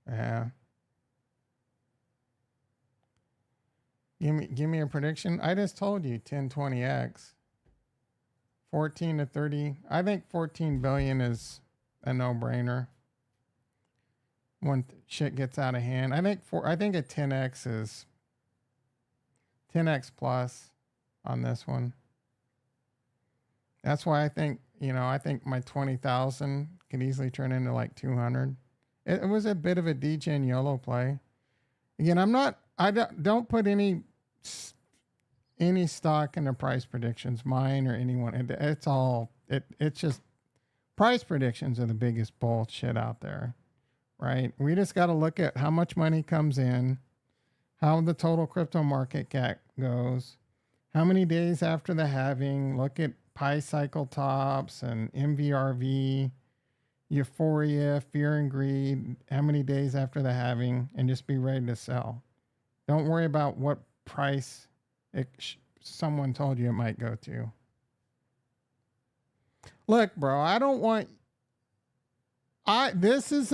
Yeah. Give me a prediction. I just told you 1020x. 14 to 30. I think 14 billion is a no-brainer. When shit gets out of hand. I think a 10x is 10x plus on this one. That's why I think, I think my 20,000 could easily turn into like 200. It was a bit of a DGen YOLO play. Again, I don't put any stock in the price predictions, mine or anyone. It's just price predictions are the biggest bullshit out there, right? We just got to look at how much money comes in, how the total crypto market cap goes, how many days after the halving, look at Pi cycle tops and MVRV, euphoria, fear and greed, how many days after the halving, and just be ready to sell. Don't worry about what price someone told you it might go to. Look, bro, I don't want. This was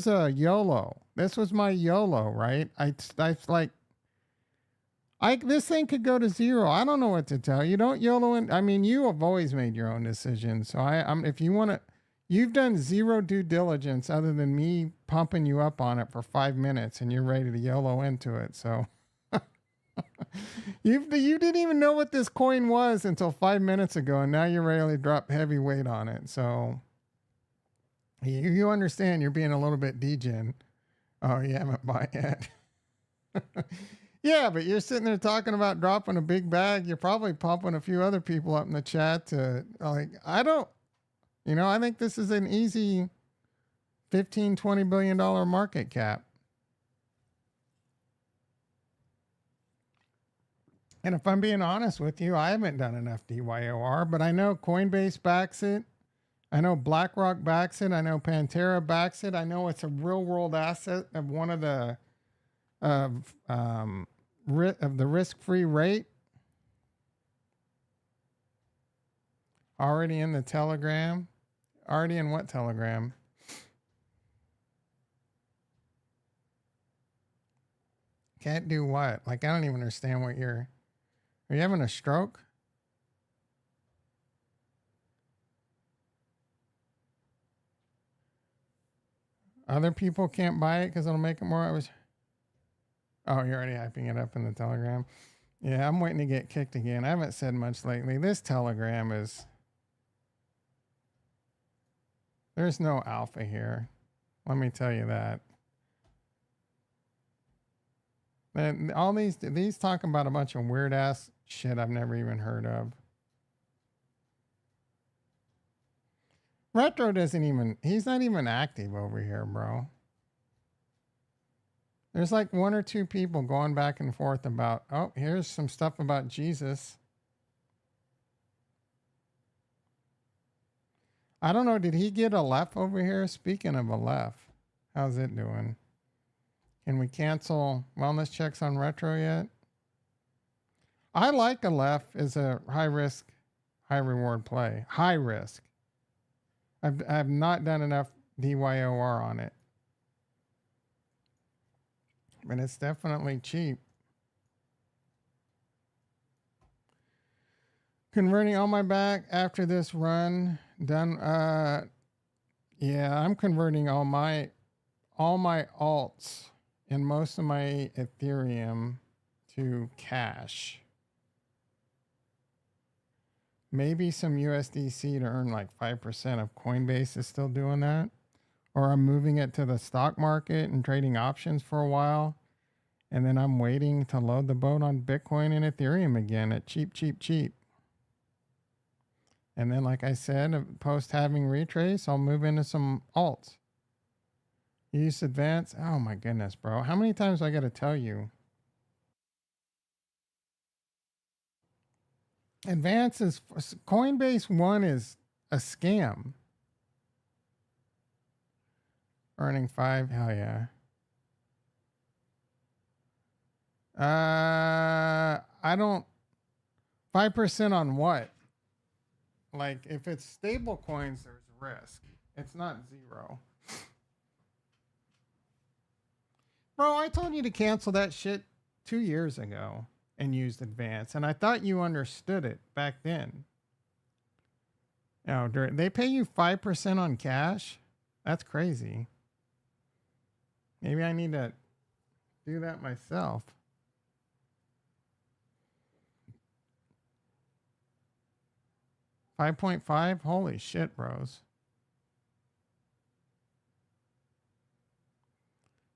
a YOLO. This was my YOLO, right? This thing could go to zero. I don't know what to tell you. Don't YOLO in. I mean, you have always made your own decisions. So if you want to, you've done zero due diligence other than me pumping you up on it for 5 minutes, and you're ready to YOLO into it. So. You didn't even know what this coin was until 5 minutes ago, and now you're ready to drop heavy weight on it. So you understand you're being a little bit degen. Oh, you haven't bought yet. Yeah, but you're sitting there talking about dropping a big bag. You're probably pumping a few other people up in the chat to I think this is an easy $15-20 billion market cap. And if I'm being honest with you, I haven't done enough DYOR, but I know Coinbase backs it. I know BlackRock backs it. I know Pantera backs it. I know it's a real world asset of one of the risk-free rate. Already in the Telegram. Already in what Telegram? Can't do what? Like, I don't even understand what you're... Are you having a stroke? Other people can't buy it because it'll make it more... Oh, you're already hyping it up in the Telegram. Yeah, I'm waiting to get kicked again. I haven't said much lately. This Telegram is... There's no alpha here. Let me tell you that. And all these talking about a bunch of weird ass shit I've never even heard of. Retro he's not even active over here, bro. There's like 1 or 2 people going back and forth about, oh, here's some stuff about Jesus. I don't know, did he get a left over here? Speaking of a left, how's it doing? Can we cancel wellness checks on Retro yet? I like a left as a high risk, high reward play. High risk. I've not done enough DYOR on it. But it's definitely cheap. Converting all my back after this run. Done. Yeah, I'm converting all my alts and most of my Ethereum to cash. Maybe some USDC to earn like 5% of Coinbase is still doing that. Or I'm moving it to the stock market and trading options for a while. And then I'm waiting to load the boat on Bitcoin and Ethereum again at cheap. And then, like I said, post having retrace, I'll move into some alts. Use advance. Oh my goodness, bro. How many times do I got to tell you? Advance is Coinbase One is a scam. Earning 5, hell yeah. I don't 5% on what? Like if it's stable coins, there's risk. It's not 0. Bro, I told you to cancel that shit 2 years ago and used advance, and I thought you understood it back then. Now, they pay you 5% on cash? That's crazy. Maybe I need to do that myself. $5.5? Holy shit, bros.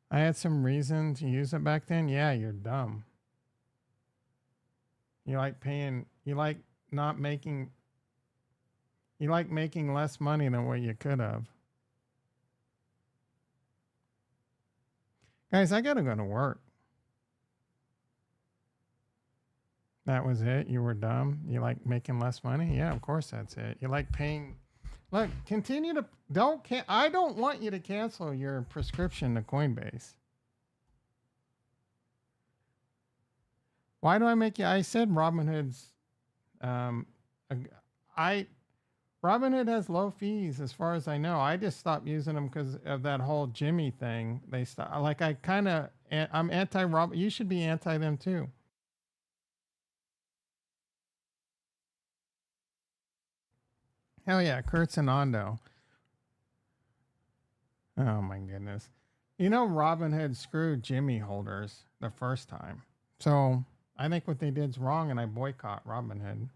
I had some reason to use it back then. Yeah, you're dumb. You like making less money than what you could have. Guys, I gotta go to work. That was it? You were dumb? You like making less money? Yeah, of course that's it. You like paying. Look, continue to. I don't want you to cancel your prescription to Coinbase. Why do I make you? I said Robinhood's. Robinhood has low fees as far as I know. I just stopped using them because of that whole Jimmy thing. They stop. Like I'm anti Rob. You should be anti them too. Hell yeah, Kurtz and Ondo. Oh my goodness. You know, Robinhood screwed Jimmy holders the first time. So I think what they did is wrong, and I boycott Robinhood.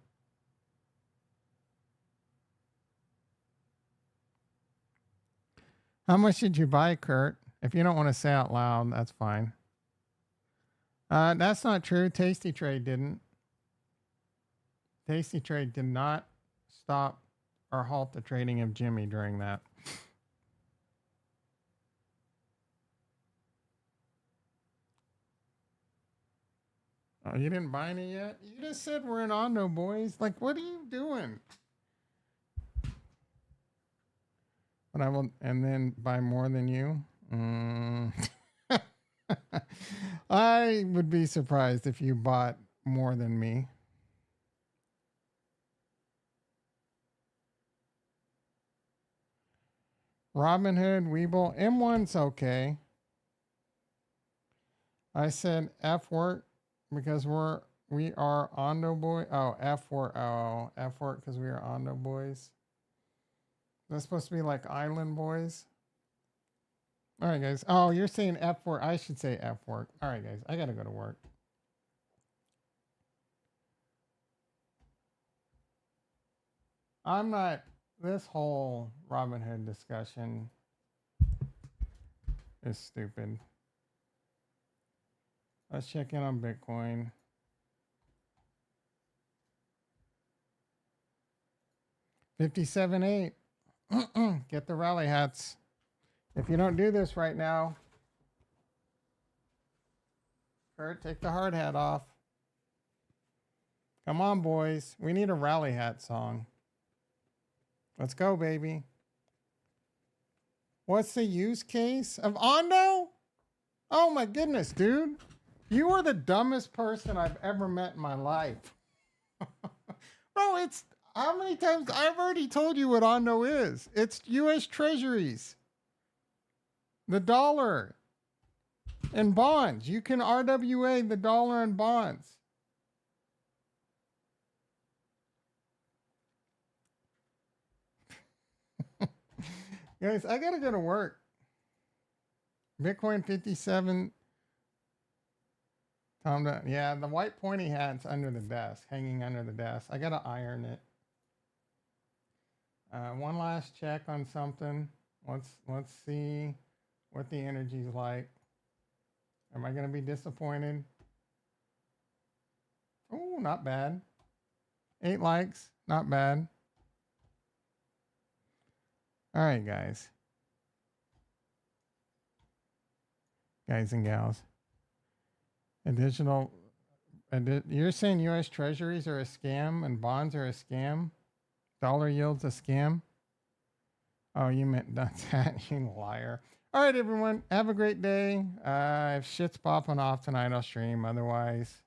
How much did you buy, Kurt? If you don't want to say out loud, that's fine. That's not true. Tasty Trade didn't. Tasty Trade did not stop or halt the trading of Jimmy during that. Oh, you didn't buy any yet? You just said we're in Ondo, boys. Like, what are you doing? But I will, and then buy more than you. I would be surprised if you bought more than me. Robinhood, Webull, M1's okay. I said F work because we are Ondo boy. Oh, F work. Oh, F work because we are Ondo boys. That's supposed to be like Island Boys. All right, guys. Oh, you're saying F work. I should say F work. All right, guys. I got to go to work. I'm not. This whole Robinhood discussion is stupid. Let's check in on Bitcoin. $57.8. Get the rally hats. If you don't do this right now, Kurt, take the hard hat off. Come on, boys. We need a rally hat song. Let's go, baby. What's the use case of Ondo? Oh my goodness, dude. You are the dumbest person I've ever met in my life. Bro, it's how many times I've already told you what Ondo is. It's US Treasuries. The dollar and bonds. You can RWA the dollar and bonds. Guys, I gotta go to work. Bitcoin 57. Yeah, the white pointy hat's under the desk, hanging under the desk. I gotta iron it. One last check on something. Let's see what the energy's like. Am I gonna be disappointed? Oh, not bad. 8 likes, not bad. All right, guys. Guys and gals. You're saying U.S. Treasuries are a scam and bonds are a scam? Dollar yield's a scam? Oh, you meant that, you liar. All right, everyone. Have a great day. If shit's popping off tonight, I'll stream. Otherwise,